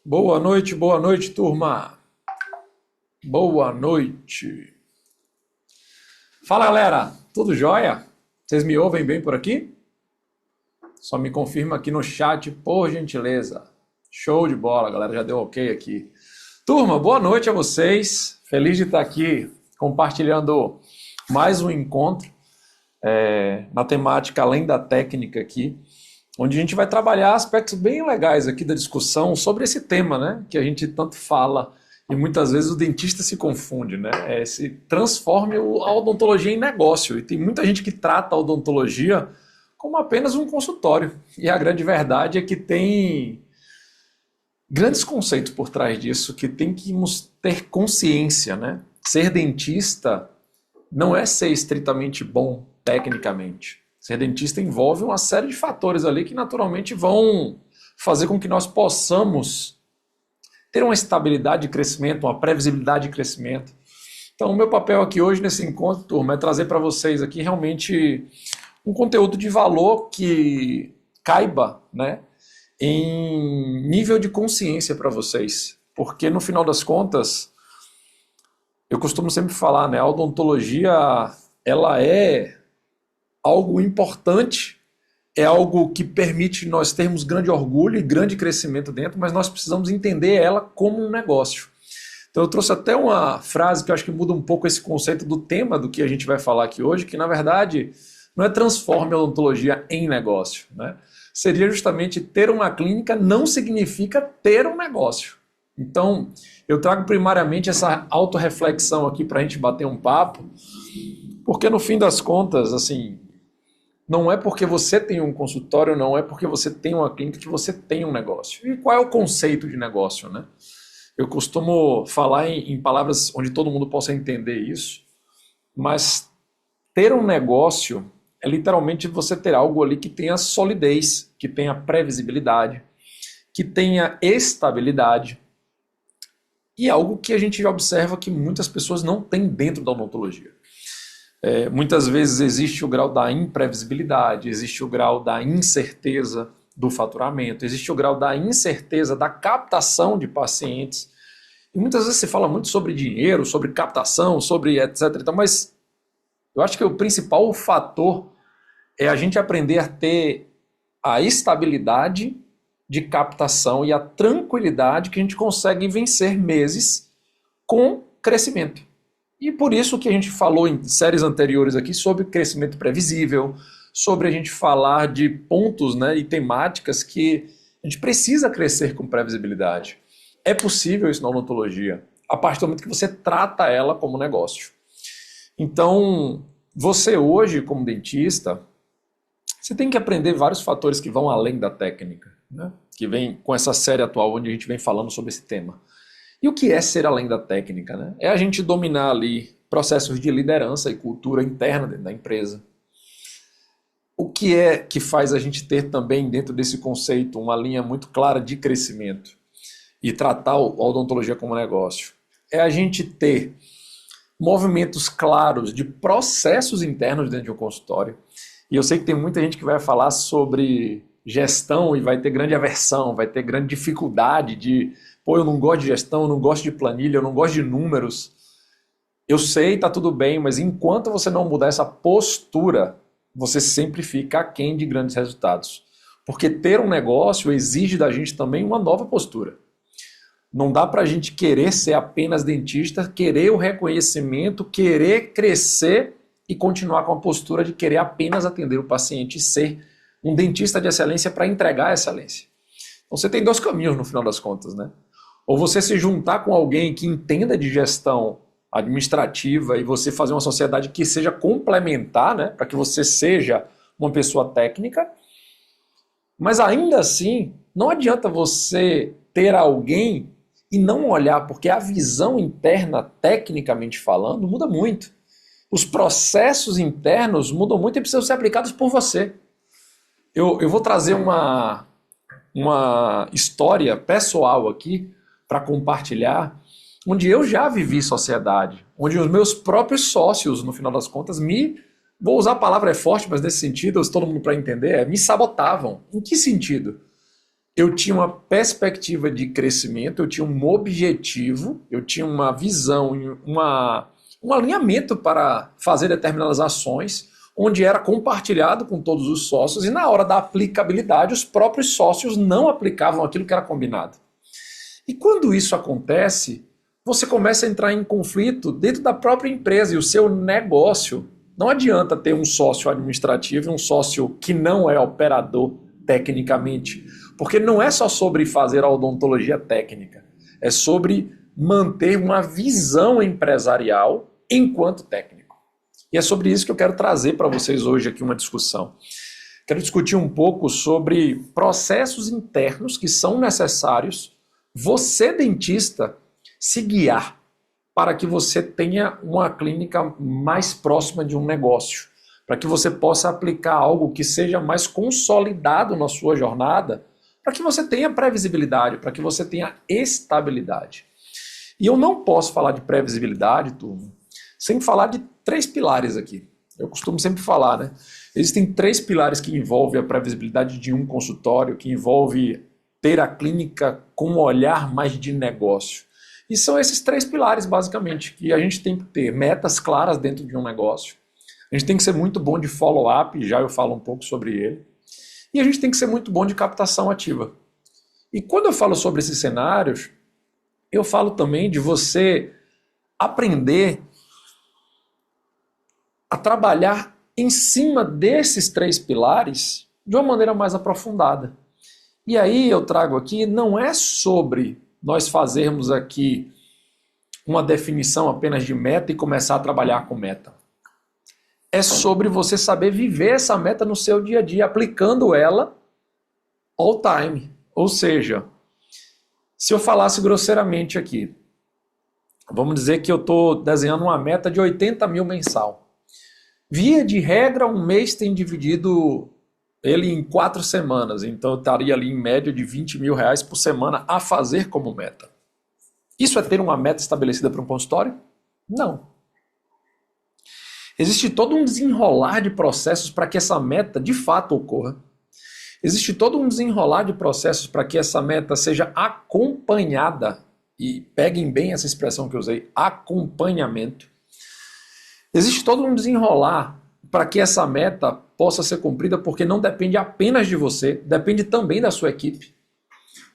Boa noite, turma. Boa noite. Fala, galera. Tudo jóia? Vocês me ouvem bem por aqui? Só me confirma aqui no chat, por gentileza. Show de bola, galera. Já deu ok aqui. Turma, boa noite a vocês. Feliz de estar aqui compartilhando mais um encontro na temática além da técnica aqui, onde a gente vai trabalhar aspectos bem legais aqui da discussão sobre esse tema, né? Que a gente tanto fala e muitas vezes o dentista se confunde, né? Se transforme a odontologia em negócio. E tem muita gente que trata a odontologia como apenas um consultório. E a grande verdade é que tem grandes conceitos por trás disso que tem que ter consciência, né? Ser dentista não é ser estritamente bom tecnicamente. Ser dentista envolve uma série de fatores ali que naturalmente vão fazer com que nós possamos ter uma estabilidade de crescimento, uma previsibilidade de crescimento. Então, o meu papel aqui hoje nesse encontro, turma, é trazer para vocês aqui realmente um conteúdo de valor que caiba, né, em nível de consciência para vocês. Porque, no final das contas, eu costumo sempre falar, né, a odontologia, ela é algo importante, é algo que permite nós termos grande orgulho e grande crescimento dentro, mas nós precisamos entender ela como um negócio. Então eu trouxe até uma frase que eu acho que muda um pouco esse conceito do tema do que a gente vai falar aqui hoje, que na verdade não é transforme a odontologia em negócio, né? Seria justamente ter uma clínica não significa ter um negócio. Então eu trago primariamente essa autorreflexão aqui para a gente bater um papo, porque no fim das contas, assim, não é porque você tem um consultório, não é porque você tem uma clínica que você tem um negócio. E qual é o conceito de negócio, né? Eu costumo falar em palavras onde todo mundo possa entender isso, mas ter um negócio é literalmente você ter algo ali que tenha solidez, que tenha previsibilidade, que tenha estabilidade, e algo que a gente já observa que muitas pessoas não têm dentro da odontologia. Muitas vezes existe o grau da imprevisibilidade, existe o grau da incerteza do faturamento, existe o grau da incerteza da captação de pacientes. E muitas vezes se fala muito sobre dinheiro, sobre captação, sobre etc. Mas eu acho que o principal fator é a gente aprender a ter a estabilidade de captação e a tranquilidade que a gente consegue vencer meses com crescimento. E por isso que a gente falou em séries anteriores aqui sobre crescimento previsível, sobre a gente falar de pontos, né, e temáticas que a gente precisa crescer com previsibilidade. É possível isso na odontologia, a partir do momento que você trata ela como negócio. Então, você hoje, como dentista, você tem que aprender vários fatores que vão além da técnica, né, que vem com essa série atual onde a gente vem falando sobre esse tema. E o que é ser além da técnica, né? É a gente dominar ali processos de liderança e cultura interna dentro da empresa. O que é que faz a gente ter também dentro desse conceito uma linha muito clara de crescimento e tratar a odontologia como negócio? É a gente ter movimentos claros de processos internos dentro de um consultório. E eu sei que tem muita gente que vai falar sobre gestão e vai ter grande aversão, vai ter grande dificuldade de eu não gosto de gestão, eu não gosto de planilha, eu não gosto de números. Eu sei, tá tudo bem, mas enquanto você não mudar essa postura, você sempre fica aquém de grandes resultados. Porque ter um negócio exige da gente também uma nova postura. Não dá pra gente querer ser apenas dentista, querer o reconhecimento, querer crescer e continuar com a postura de querer apenas atender o paciente e ser um dentista de excelência para entregar a excelência. Então você tem dois caminhos no final das contas, né? Ou você se juntar com alguém que entenda de gestão administrativa e você fazer uma sociedade que seja complementar, né, para que você seja uma pessoa técnica, mas ainda assim, não adianta você ter alguém e não olhar, porque a visão interna, tecnicamente falando, muda muito. Os processos internos mudam muito e precisam ser aplicados por você. Eu vou trazer uma história pessoal aqui, para compartilhar, onde eu já vivi sociedade, onde os meus próprios sócios, no final das contas, vou usar a palavra é forte, mas nesse sentido, todo mundo para entender, me sabotavam. Em que sentido? eu tinha uma perspectiva de crescimento, eu tinha um objetivo, eu tinha uma visão, um alinhamento para fazer determinadas ações, onde era compartilhado com todos os sócios, e na hora da aplicabilidade, os próprios sócios não aplicavam aquilo que era combinado. E quando isso acontece, você começa a entrar em conflito dentro da própria empresa e o seu negócio. Não adianta ter um sócio administrativo e um sócio que não é operador tecnicamente, porque não é só sobre fazer a odontologia técnica, é sobre manter uma visão empresarial enquanto técnico. E é sobre isso que eu quero trazer para vocês hoje aqui uma discussão. Quero discutir um pouco sobre processos internos que são necessários você, dentista, se guiar para que você tenha uma clínica mais próxima de um negócio, para que você possa aplicar algo que seja mais consolidado na sua jornada, para que você tenha previsibilidade, para que você tenha estabilidade. E eu não posso falar de previsibilidade, turma, sem falar de 3 pilares aqui. Eu costumo sempre falar, né? Existem 3 pilares que envolvem a previsibilidade de um consultório, que envolve ter a clínica com um olhar mais de negócio. E são esses 3 pilares, basicamente, que a gente tem que ter metas claras dentro de um negócio. A gente tem que ser muito bom de follow-up, já eu falo um pouco sobre ele. E a gente tem que ser muito bom de captação ativa. E quando eu falo sobre esses cenários, eu falo também de você aprender a trabalhar em cima desses 3 pilares de uma maneira mais aprofundada. E aí eu trago aqui, não é sobre nós fazermos aqui uma definição apenas de meta e começar a trabalhar com meta. É sobre você saber viver essa meta no seu dia a dia, aplicando ela all time. Ou seja, se eu falasse grosseiramente aqui, vamos dizer que eu estou desenhando uma meta de 80 mil mensal. Via de regra, um mês tem dividido ele em 4 semanas, então eu estaria ali em média de 20 mil reais por semana a fazer como meta. Isso é ter uma meta estabelecida para um consultório? Não. Existe todo um desenrolar de processos para que essa meta de fato ocorra. Existe todo um desenrolar de processos para que essa meta seja acompanhada, e peguem bem essa expressão que eu usei, acompanhamento. Existe todo um desenrolar para que essa meta possa ser cumprida, porque não depende apenas de você, depende também da sua equipe.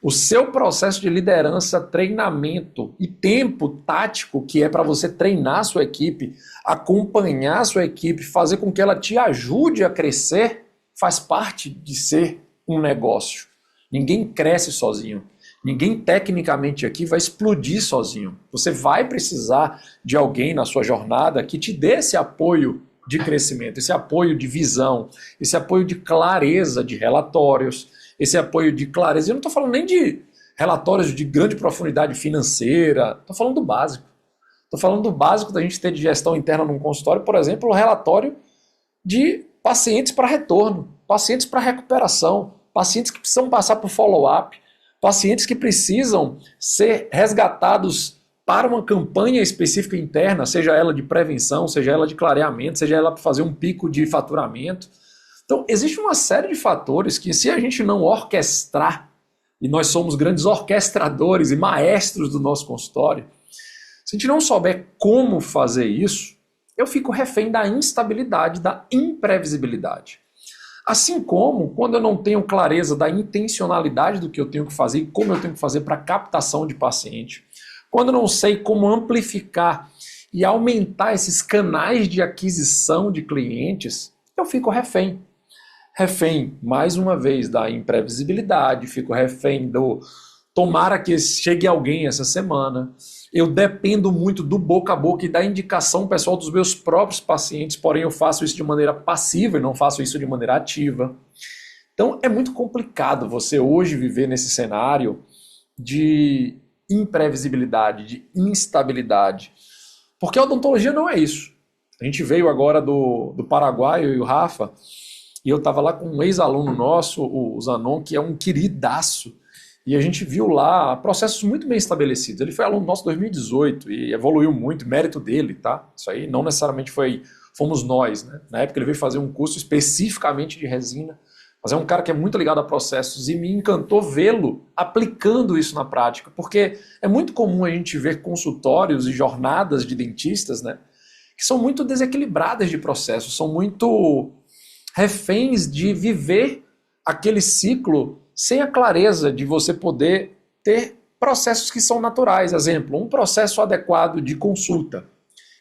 O seu processo de liderança, treinamento e tempo tático que é para você treinar a sua equipe, acompanhar a sua equipe, fazer com que ela te ajude a crescer, faz parte de ser um negócio. Ninguém cresce sozinho. Ninguém tecnicamente aqui vai explodir sozinho. Você vai precisar de alguém na sua jornada que te dê esse apoio de crescimento, esse apoio de visão, esse apoio de clareza de relatórios, esse apoio de clareza. Eu não estou falando nem de relatórios de grande profundidade financeira, estou falando do básico. Estou falando do básico da gente ter de gestão interna num consultório, por exemplo, o relatório de pacientes para retorno, pacientes para recuperação, pacientes que precisam passar por follow-up, pacientes que precisam ser resgatados para uma campanha específica interna, seja ela de prevenção, seja ela de clareamento, seja ela para fazer um pico de faturamento. Então, existe uma série de fatores que, se a gente não orquestrar, e nós somos grandes orquestradores e maestros do nosso consultório, se a gente não souber como fazer isso, eu fico refém da instabilidade, da imprevisibilidade. Assim como, quando eu não tenho clareza da intencionalidade do que eu tenho que fazer e como eu tenho que fazer para captação de paciente, quando eu não sei como amplificar e aumentar esses canais de aquisição de clientes, eu fico refém. Refém, mais uma vez, da imprevisibilidade, fico refém do tomara que chegue alguém essa semana. Eu dependo muito do boca a boca e da indicação pessoal dos meus próprios pacientes, porém eu faço isso de maneira passiva e não faço isso de maneira ativa. Então é muito complicado você hoje viver nesse cenário de imprevisibilidade, de instabilidade. Porque a odontologia não é isso. A gente veio agora do Paraguai, eu e o Rafa, e eu estava lá com um ex-aluno nosso, o Zanon, que é um queridaço, e a gente viu lá processos muito bem estabelecidos. Ele foi aluno nosso em 2018 e evoluiu muito, mérito dele, tá? Isso aí não necessariamente fomos nós, né? Na época ele veio fazer um curso especificamente de resina, mas é um cara que é muito ligado a processos e me encantou vê-lo aplicando isso na prática, porque é muito comum a gente ver consultórios e jornadas de dentistas, né, que são muito desequilibradas de processos, são muito reféns de viver aquele ciclo sem a clareza de você poder ter processos que são naturais. Exemplo, um processo adequado de consulta,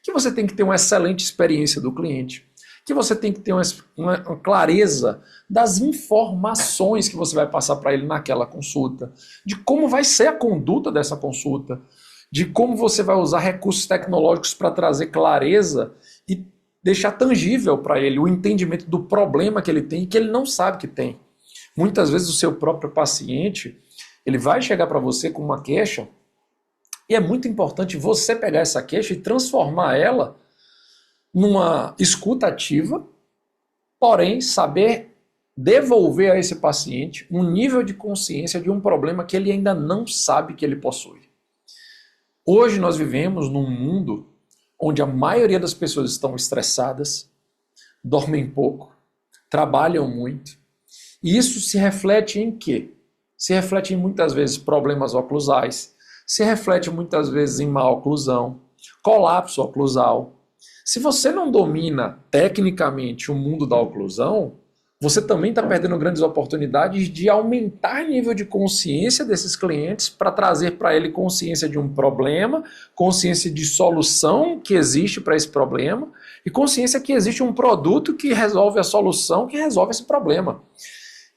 que você tem que ter uma excelente experiência do cliente, que você tem que ter uma clareza das informações que você vai passar para ele naquela consulta, de como vai ser a conduta dessa consulta, de como você vai usar recursos tecnológicos para trazer clareza e deixar tangível para ele o entendimento do problema que ele tem e que ele não sabe que tem. Muitas vezes o seu próprio paciente, ele vai chegar para você com uma queixa e é muito importante você pegar essa queixa e transformar ela numa escuta ativa, porém saber devolver a esse paciente um nível de consciência de um problema que ele ainda não sabe que ele possui. Hoje nós vivemos num mundo onde a maioria das pessoas estão estressadas, dormem pouco, trabalham muito, e isso se reflete em quê? Se reflete em muitas vezes problemas oclusais, se reflete muitas vezes em má oclusão, colapso oclusal. Se você não domina tecnicamente o mundo da oclusão, você também está perdendo grandes oportunidades de aumentar o nível de consciência desses clientes para trazer para ele consciência de um problema, consciência de solução que existe para esse problema e consciência que existe um produto que resolve a solução, que resolve esse problema.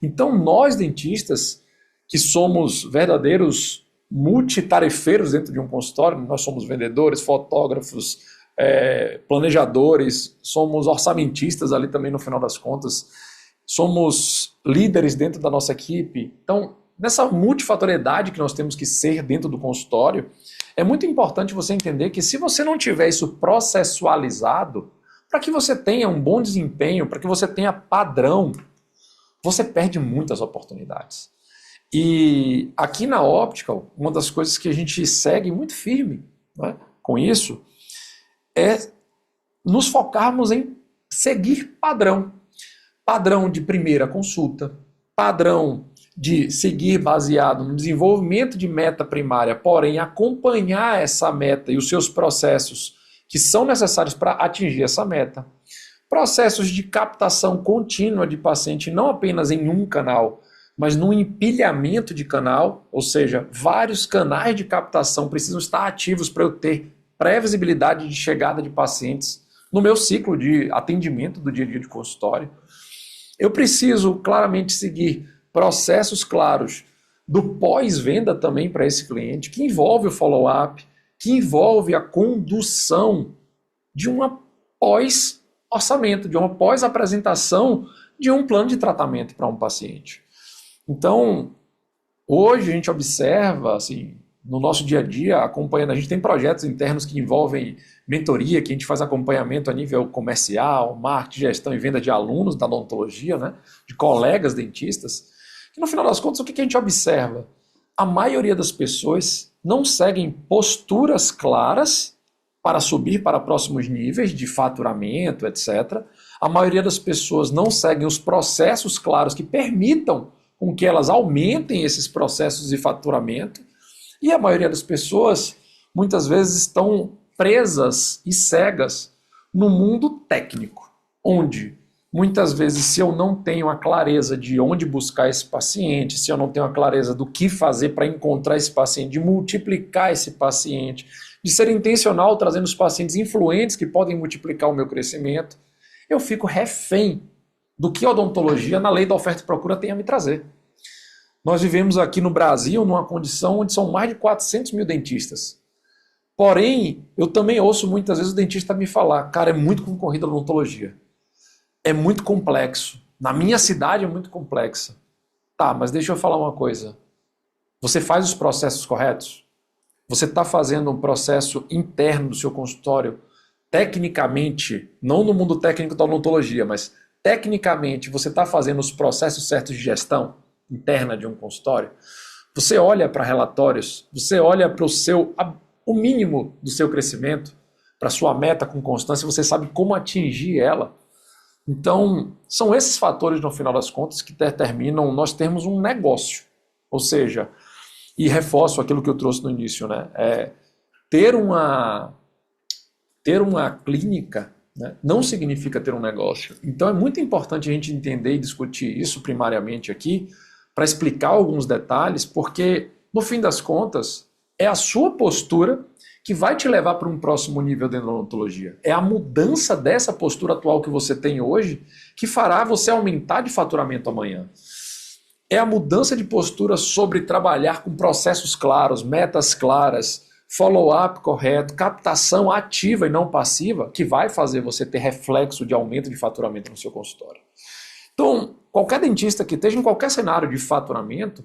Então nós dentistas, que somos verdadeiros multitarefeiros dentro de um consultório, nós somos vendedores, fotógrafos, planejadores, somos orçamentistas ali também no final das contas, somos líderes dentro da nossa equipe. Então, nessa multifatoriedade que nós temos que ser dentro do consultório, é muito importante você entender que se você não tiver isso processualizado, para que você tenha um bom desempenho, para que você tenha padrão, você perde muitas oportunidades. E aqui na Optical, uma das coisas que a gente segue muito firme, né, com isso, é nos focarmos em seguir padrão. Padrão de primeira consulta, padrão de seguir baseado no desenvolvimento de meta primária, porém acompanhar essa meta e os seus processos que são necessários para atingir essa meta. Processos de captação contínua de paciente, não apenas em um canal, mas num empilhamento de canal, ou seja, vários canais de captação precisam estar ativos para eu ter previsibilidade de chegada de pacientes no meu ciclo de atendimento do dia a dia de consultório. Eu preciso claramente seguir processos claros do pós-venda também para esse cliente, que envolve o follow-up, que envolve a condução de uma pós-orçamento, de uma pós-apresentação de um plano de tratamento para um paciente. Então, hoje a gente observa, assim, no nosso dia a dia, acompanhando, a gente tem projetos internos que envolvem mentoria, que a gente faz acompanhamento a nível comercial, marketing, gestão e venda de alunos da odontologia, né, de colegas dentistas, que no final das contas, o que a gente observa? A maioria das pessoas não seguem posturas claras para subir para próximos níveis de faturamento, etc. A maioria das pessoas não seguem os processos claros que permitam com que elas aumentem esses processos de faturamento. E a maioria das pessoas, muitas vezes, estão presas e cegas no mundo técnico, onde, muitas vezes, se eu não tenho a clareza de onde buscar esse paciente, se eu não tenho a clareza do que fazer para encontrar esse paciente, de multiplicar esse paciente, de ser intencional trazendo os pacientes influentes que podem multiplicar o meu crescimento, eu fico refém do que a odontologia, na lei da oferta e procura, tem a me trazer. Nós vivemos aqui no Brasil numa condição onde são mais de 400 mil dentistas. Porém, eu também ouço muitas vezes o dentista me falar, cara, é muito concorrida a odontologia. É muito complexo. Na minha cidade é muito complexa. Tá, mas deixa eu falar uma coisa. Você faz os processos corretos? Você está fazendo um processo interno do seu consultório, tecnicamente, não no mundo técnico da odontologia, mas tecnicamente você está fazendo os processos certos de gestão interna de um consultório? Você olha para relatórios, você olha para o mínimo do seu crescimento, para a sua meta com constância, você sabe como atingir ela. Então, são esses fatores, no final das contas, que determinam nós termos um negócio. Ou seja, e reforço aquilo que eu trouxe no início, né? Ter uma, ter uma clínica, né, não significa ter um negócio. Então é muito importante a gente entender e discutir isso primariamente aqui, para explicar alguns detalhes, porque, no fim das contas, é a sua postura que vai te levar para um próximo nível dentro da odontologia. É a mudança dessa postura atual que você tem hoje que fará você aumentar de faturamento amanhã. É a mudança de postura sobre trabalhar com processos claros, metas claras, follow-up correto, captação ativa e não passiva, que vai fazer você ter reflexo de aumento de faturamento no seu consultório. Então, qualquer dentista que esteja em qualquer cenário de faturamento,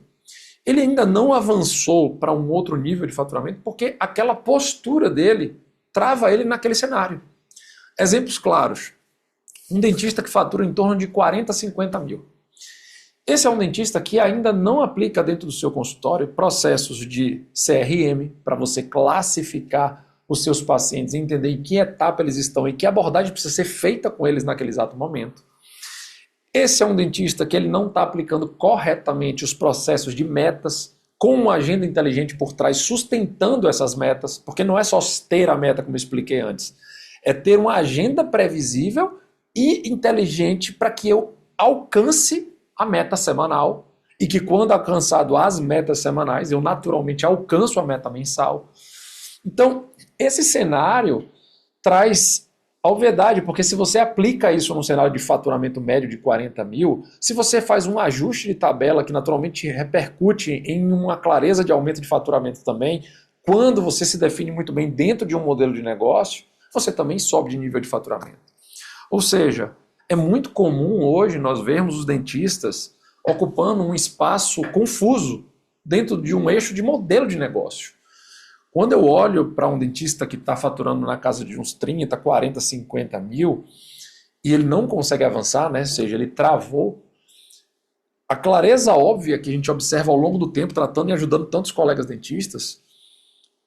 ele ainda não avançou para um outro nível de faturamento porque aquela postura dele trava ele naquele cenário. Exemplos claros. Um dentista que fatura em torno de 40 a 50 mil. Esse é um dentista que ainda não aplica dentro do seu consultório processos de CRM para você classificar os seus pacientes, entender em que etapa eles estão e que abordagem precisa ser feita com eles naquele exato momento. Esse é um dentista que ele não está aplicando corretamente os processos de metas, com uma agenda inteligente por trás, sustentando essas metas, porque não é só ter a meta, como eu expliquei antes, é ter uma agenda previsível e inteligente para que eu alcance a meta semanal e que quando alcançado as metas semanais, eu naturalmente alcanço a meta mensal. Então, esse cenário traz obviedade, porque se você aplica isso num cenário de faturamento médio de 40 mil, se você faz um ajuste de tabela que naturalmente repercute em uma clareza de aumento de faturamento também, quando você se define muito bem dentro de um modelo de negócio, você também sobe de nível de faturamento. Ou seja, é muito comum hoje nós vermos os dentistas ocupando um espaço confuso dentro de um eixo de modelo de negócio. Quando eu olho para um dentista que está faturando na casa de uns 30, 40, 50 mil e ele não consegue avançar, né? Ou seja, ele travou, a clareza óbvia que a gente observa ao longo do tempo, tratando e ajudando tantos colegas dentistas,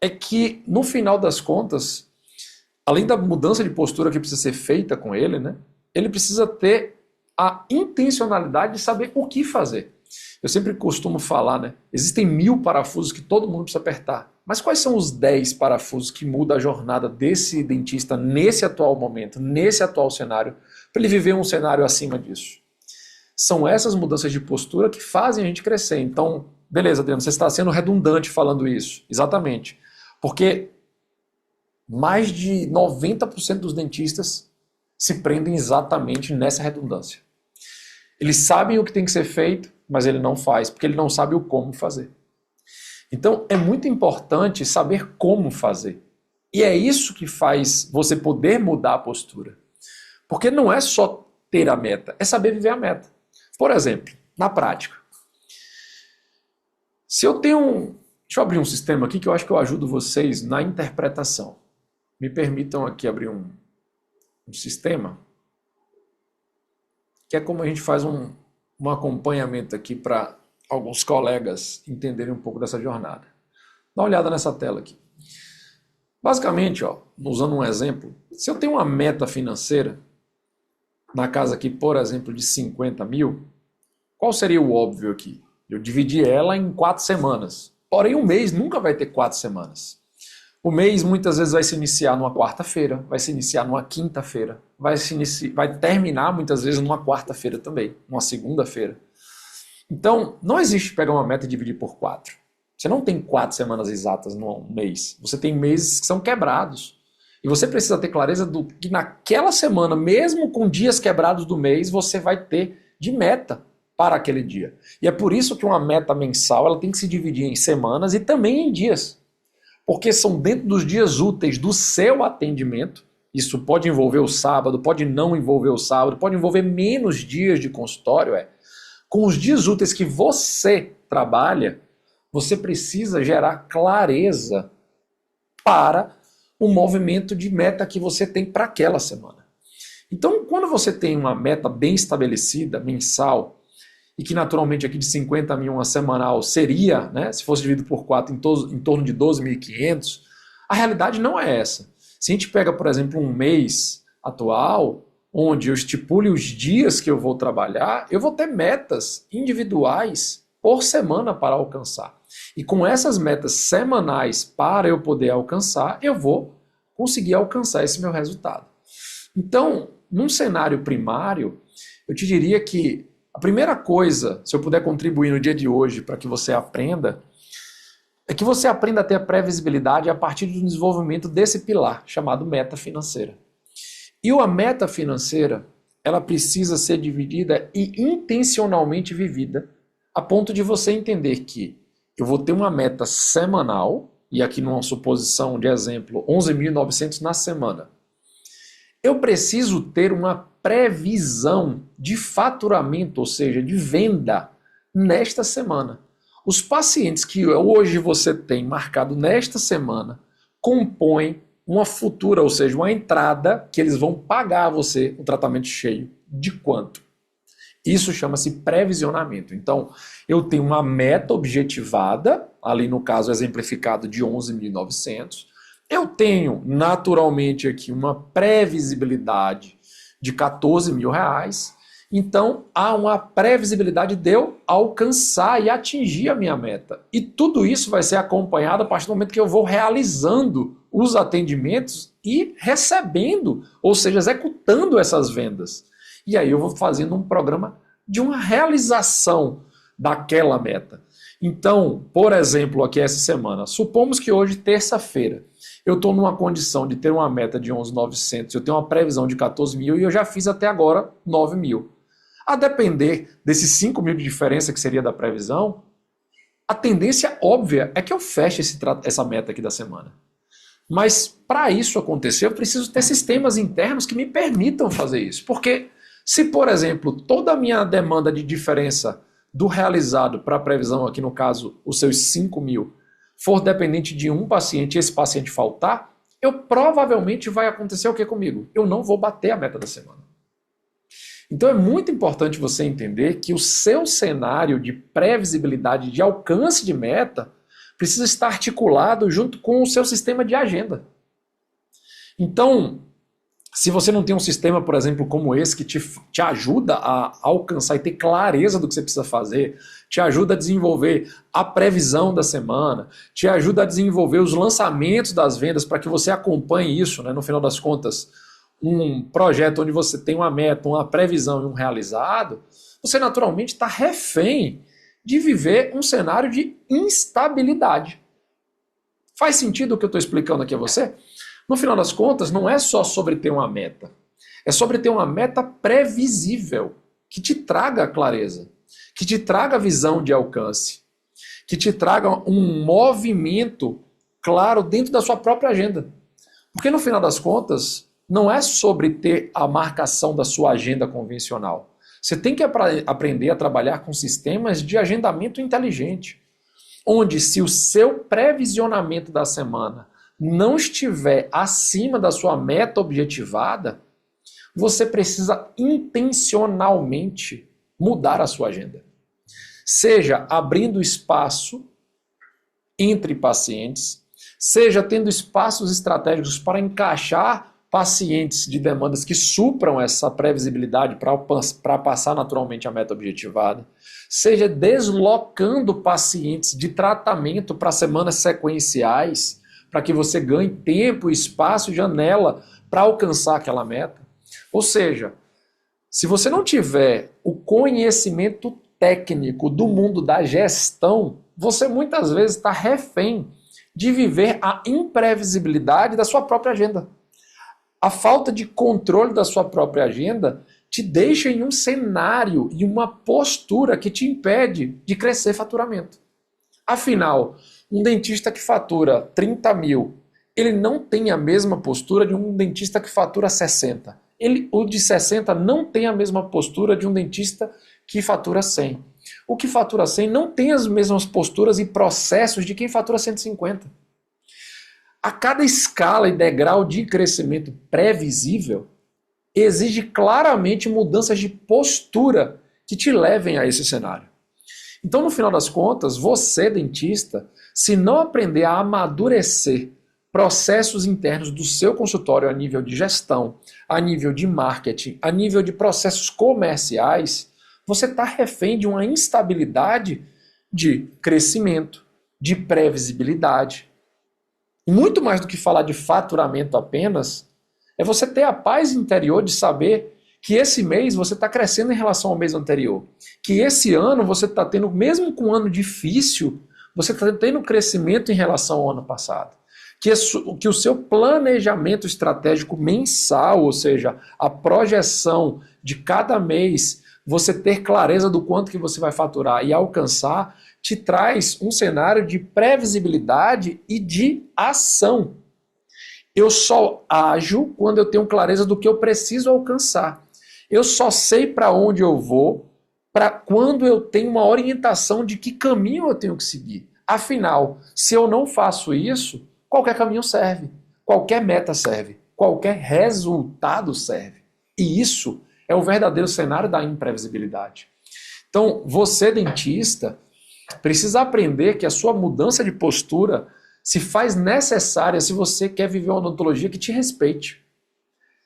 é que, no final das contas, além da mudança de postura que precisa ser feita com ele, né? Ele precisa ter a intencionalidade de saber o que fazer. Eu sempre costumo falar, né? Existem 1000 parafusos que todo mundo precisa apertar. Mas quais são os 10 parafusos que mudam a jornada desse dentista nesse atual momento, nesse atual cenário, para ele viver um cenário acima disso? São essas mudanças de postura que fazem a gente crescer. Então, beleza, Adriano, você está sendo redundante falando isso. Exatamente. Porque mais de 90% dos dentistas se prendem exatamente nessa redundância. Eles sabem o que tem que ser feito, mas ele não faz, porque ele não sabe o como fazer. Então, é muito importante saber como fazer. E é isso que faz você poder mudar a postura. Porque não é só ter a meta, é saber viver a meta. Por exemplo, na prática. Se eu tenho... Deixa eu abrir um sistema aqui que eu acho que eu ajudo vocês na interpretação. Me permitam aqui abrir um sistema, que é como a gente faz um acompanhamento aqui para alguns colegas entenderem um pouco dessa jornada. Dá uma olhada nessa tela aqui. Basicamente, ó, usando um exemplo, se eu tenho uma meta financeira, na casa aqui, por exemplo, de 50 mil, qual seria o óbvio aqui? Eu dividi ela em 4 semanas. Porém, um mês nunca vai ter 4 semanas. O mês muitas vezes vai se iniciar numa quarta-feira, vai se iniciar numa quinta-feira, vai terminar muitas vezes numa quarta-feira também, numa segunda-feira. Então, não existe pegar uma meta e dividir por 4. Você não tem 4 semanas exatas no mês. Você tem meses que são quebrados. E você precisa ter clareza do que naquela semana, mesmo com dias quebrados do mês, você vai ter de meta para aquele dia. E é por isso que uma meta mensal ela tem que se dividir em semanas e também em dias. Porque são dentro dos dias úteis do seu atendimento. Isso pode envolver o sábado, pode não envolver o sábado, pode envolver menos dias de consultório. Com os dias úteis que você trabalha, você precisa gerar clareza para o movimento de meta que você tem para aquela semana. Então, quando você tem uma meta bem estabelecida, mensal, e que naturalmente aqui de 50 mil uma semanal seria, né, se fosse dividido por 4, em torno de 12.500, a realidade não é essa. Se a gente pega, por exemplo, um mês atual, onde eu estipule os dias que eu vou trabalhar, eu vou ter metas individuais por semana para alcançar. E com essas metas semanais para eu poder alcançar, eu vou conseguir alcançar esse meu resultado. Então, num cenário primário, eu te diria que a primeira coisa, se eu puder contribuir no dia de hoje para que você aprenda, é que você aprenda a ter a previsibilidade a partir do desenvolvimento desse pilar, chamado meta financeira. E a meta financeira, ela precisa ser dividida e intencionalmente vivida, a ponto de você entender que eu vou ter uma meta semanal, e aqui numa suposição de exemplo, 11.900 na semana. Eu preciso ter uma previsão de faturamento, ou seja, de venda, nesta semana. Os pacientes que hoje você tem marcado nesta semana compõem uma futura, ou seja, uma entrada que eles vão pagar a você o tratamento cheio. De quanto? Isso chama-se previsionamento. Então, eu tenho uma meta objetivada, ali no caso exemplificado de 11.900. Eu tenho, naturalmente, aqui uma previsibilidade de R$14.000. Então, há uma previsibilidade de eu alcançar e atingir a minha meta. E tudo isso vai ser acompanhado a partir do momento que eu vou realizando os atendimentos e recebendo, ou seja, executando essas vendas. E aí eu vou fazendo um programa de uma realização daquela meta. Então, por exemplo, aqui essa semana, supomos que hoje, terça-feira, eu estou numa condição de ter uma meta de 11.900, eu tenho uma previsão de 14.000 e eu já fiz até agora 9.000. A depender desses 5.000 de diferença que seria da previsão, a tendência óbvia é que eu feche essa meta aqui da semana. Mas para isso acontecer, eu preciso ter sistemas internos que me permitam fazer isso. Porque se, por exemplo, toda a minha demanda de diferença do realizado para a previsão, aqui no caso, os seus 5.000, for dependente de um paciente e esse paciente faltar, eu provavelmente vai acontecer o que comigo? Eu não vou bater a meta da semana. Então é muito importante você entender que o seu cenário de previsibilidade, de alcance de meta, precisa estar articulado junto com o seu sistema de agenda. Então, se você não tem um sistema, por exemplo, como esse, que te ajuda a alcançar e ter clareza do que você precisa fazer, te ajuda a desenvolver a previsão da semana, te ajuda a desenvolver os lançamentos das vendas para que você acompanhe isso, né, no final das contas, um projeto onde você tem uma meta, uma previsão e um realizado, você naturalmente está refém de viver um cenário de instabilidade. Faz sentido o que eu estou explicando aqui a você? No final das contas, não é só sobre ter uma meta. É sobre ter uma meta previsível, que te traga clareza, que te traga visão de alcance, que te traga um movimento claro dentro da sua própria agenda. Porque no final das contas, não é sobre ter a marcação da sua agenda convencional. Você tem que aprender a trabalhar com sistemas de agendamento inteligente, onde se o seu previsionamento da semana não estiver acima da sua meta objetivada, você precisa intencionalmente mudar a sua agenda. Seja abrindo espaço entre pacientes, seja tendo espaços estratégicos para encaixar pacientes de demandas que supram essa previsibilidade para passar naturalmente a meta objetivada, seja deslocando pacientes de tratamento para semanas sequenciais, para que você ganhe tempo, espaço, janela para alcançar aquela meta. Ou seja, se você não tiver o conhecimento técnico do mundo da gestão, você muitas vezes está refém de viver a imprevisibilidade da sua própria agenda. A falta de controle da sua própria agenda te deixa em um cenário e uma postura que te impede de crescer faturamento. Afinal, um dentista que fatura 30.000, ele não tem a mesma postura de um dentista que fatura 60. O de 60 não tem a mesma postura de um dentista que fatura 100. O que fatura 100 não tem as mesmas posturas e processos de quem fatura 150. A cada escala e degrau de crescimento previsível, exige claramente mudanças de postura que te levem a esse cenário. Então, no final das contas, você, dentista, se não aprender a amadurecer processos internos do seu consultório a nível de gestão, a nível de marketing, a nível de processos comerciais, você está refém de uma instabilidade de crescimento, de previsibilidade. E muito mais do que falar de faturamento apenas, é você ter a paz interior de saber que esse mês você está crescendo em relação ao mês anterior. Que esse ano você está tendo, mesmo com um ano difícil, você está tendo crescimento em relação ao ano passado. Que o seu planejamento estratégico mensal, ou seja, a projeção de cada mês, você ter clareza do quanto que você vai faturar e alcançar, te traz um cenário de previsibilidade e de ação. Eu só ajo quando eu tenho clareza do que eu preciso alcançar. Eu só sei para onde eu vou para quando eu tenho uma orientação de que caminho eu tenho que seguir. Afinal, se eu não faço isso, qualquer caminho serve, qualquer meta serve, qualquer resultado serve. E isso é o verdadeiro cenário da imprevisibilidade. Então, você, dentista, precisa aprender que a sua mudança de postura se faz necessária se você quer viver uma odontologia que te respeite.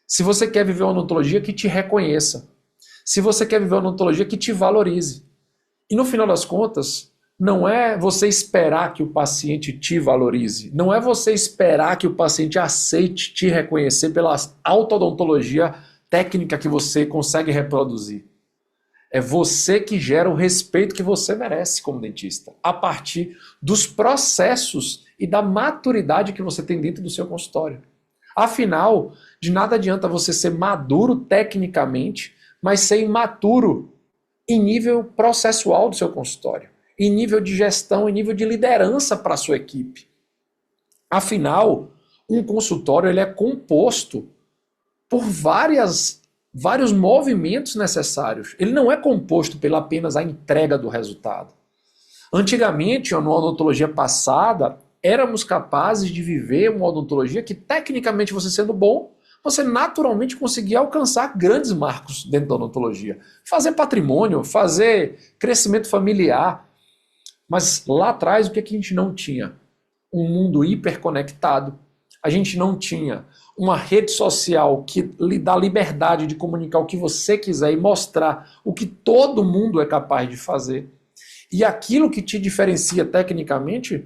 Se você quer viver uma odontologia que te reconheça. Se você quer viver uma odontologia que te valorize. E no final das contas, não é você esperar que o paciente te valorize. Não é você esperar que o paciente aceite te reconhecer pela autoodontologia técnica que você consegue reproduzir. É você que gera o respeito que você merece como dentista, a partir dos processos e da maturidade que você tem dentro do seu consultório. Afinal, de nada adianta você ser maduro tecnicamente, mas ser imaturo em nível processual do seu consultório, em nível de gestão, em nível de liderança para a sua equipe. Afinal, um consultório ele é composto por vários movimentos necessários. Ele não é composto pela apenas a entrega do resultado. Antigamente, na odontologia passada, éramos capazes de viver uma odontologia que, tecnicamente, você sendo bom, você naturalmente conseguia alcançar grandes marcos dentro da odontologia. Fazer patrimônio, fazer crescimento familiar. Mas lá atrás, o que a gente não tinha? Um mundo hiperconectado. A gente não tinha uma rede social que lhe dá liberdade de comunicar o que você quiser e mostrar o que todo mundo é capaz de fazer. E aquilo que te diferencia tecnicamente,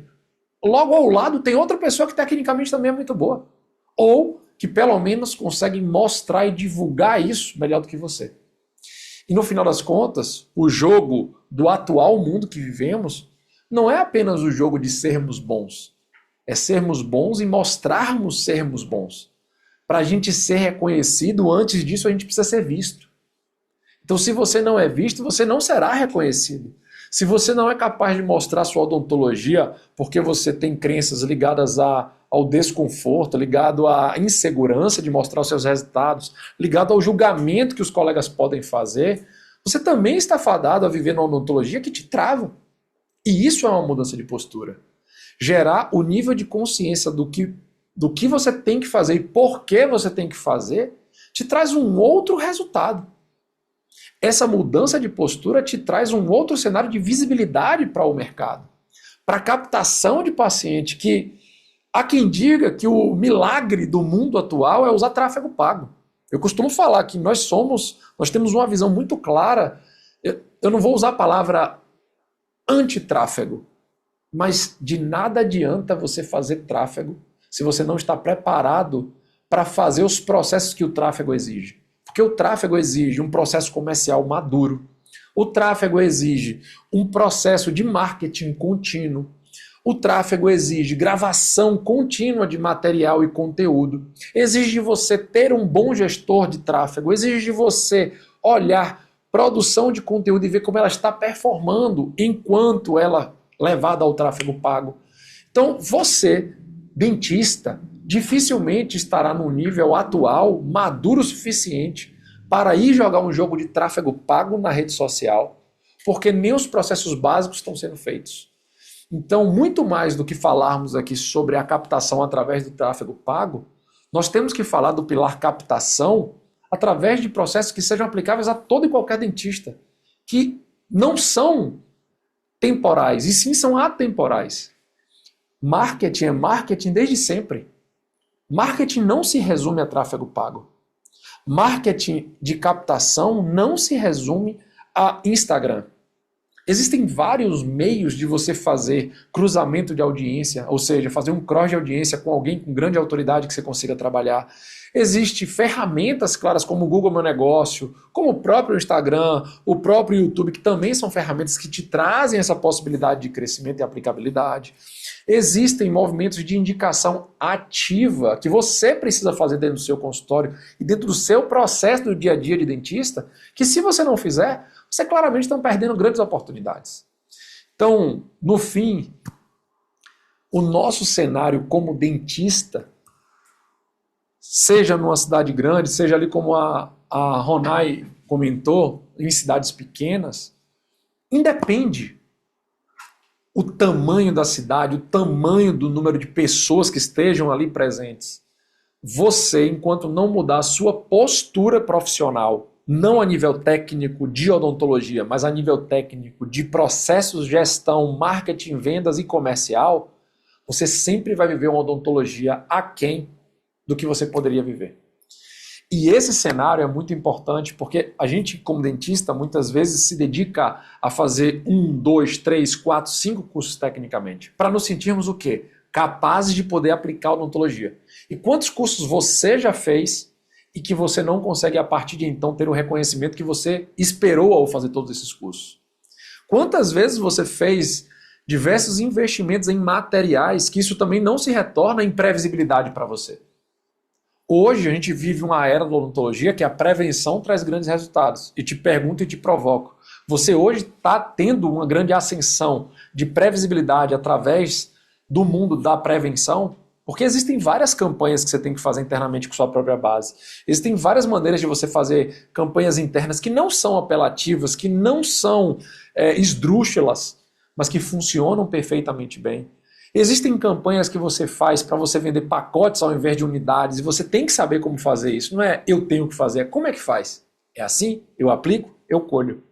logo ao lado tem outra pessoa que tecnicamente também é muito boa. Ou que pelo menos consegue mostrar e divulgar isso melhor do que você. E no final das contas, o jogo do atual mundo que vivemos não é apenas o jogo de sermos bons. É sermos bons e mostrarmos sermos bons. Para a gente ser reconhecido, antes disso a gente precisa ser visto. Então, se você não é visto, você não será reconhecido. Se você não é capaz de mostrar sua odontologia porque você tem crenças ligadas ao desconforto, ligado à insegurança de mostrar os seus resultados, ligado ao julgamento que os colegas podem fazer, você também está fadado a viver numa odontologia que te trava. E isso é uma mudança de postura. Gerar o nível de consciência do que você tem que fazer e por que você tem que fazer, te traz um outro resultado. Essa mudança de postura te traz um outro cenário de visibilidade para o mercado, para captação de paciente, que há quem diga que o milagre do mundo atual é usar tráfego pago. Eu costumo falar que nós temos uma visão muito clara, eu não vou usar a palavra antitráfego, mas de nada adianta você fazer tráfego se você não está preparado para fazer os processos que o tráfego exige. Porque o tráfego exige um processo comercial maduro. O tráfego exige um processo de marketing contínuo. O tráfego exige gravação contínua de material e conteúdo. Exige de você ter um bom gestor de tráfego. Exige de você olhar produção de conteúdo e ver como ela está performando enquanto ela é levada ao tráfego pago. Então, você, dentista, dificilmente estará no nível atual maduro o suficiente para ir jogar um jogo de tráfego pago na rede social, porque nem os processos básicos estão sendo feitos. Então, muito mais do que falarmos aqui sobre a captação através do tráfego pago, nós temos que falar do pilar captação através de processos que sejam aplicáveis a todo e qualquer dentista, que não são temporais, e sim são atemporais. Marketing é marketing desde sempre. Marketing não se resume a tráfego pago. Marketing de captação não se resume a Instagram. Existem vários meios de você fazer cruzamento de audiência, ou seja, fazer um cross de audiência com alguém com grande autoridade que você consiga trabalhar. Existem ferramentas claras como o Google Meu Negócio, como o próprio Instagram, o próprio YouTube, que também são ferramentas que te trazem essa possibilidade de crescimento e aplicabilidade. Existem movimentos de indicação ativa que você precisa fazer dentro do seu consultório e dentro do seu processo do dia a dia de dentista, que se você não fizer, você claramente está perdendo grandes oportunidades. Então, no fim, o nosso cenário como dentista, seja numa cidade grande, seja ali como a Ronai comentou, em cidades pequenas, independe o tamanho da cidade, o tamanho do número de pessoas que estejam ali presentes. Você, enquanto não mudar a sua postura profissional, não a nível técnico de odontologia, mas a nível técnico de processos, gestão, marketing, vendas e comercial, você sempre vai viver uma odontologia aquém do que você poderia viver. E esse cenário é muito importante porque a gente, como dentista, muitas vezes se dedica a fazer 1, 2, 3, 4, 5 cursos tecnicamente, para nos sentirmos o quê? Capazes de poder aplicar a odontologia. E quantos cursos você já fez e que você não consegue, a partir de então, ter o reconhecimento que você esperou ao fazer todos esses cursos? Quantas vezes você fez diversos investimentos em materiais que isso também não se retorna em previsibilidade para você? Hoje a gente vive uma era da odontologia que a prevenção traz grandes resultados. E te pergunto e te provoco. Você hoje está tendo uma grande ascensão de previsibilidade através do mundo da prevenção? Porque existem várias campanhas que você tem que fazer internamente com sua própria base. Existem várias maneiras de você fazer campanhas internas que não são apelativas, que não são esdrúxulas, mas que funcionam perfeitamente bem. Existem campanhas que você faz para você vender pacotes ao invés de unidades e você tem que saber como fazer isso. Não é eu tenho que fazer, é como é que faz? É assim? Eu aplico? Eu colho.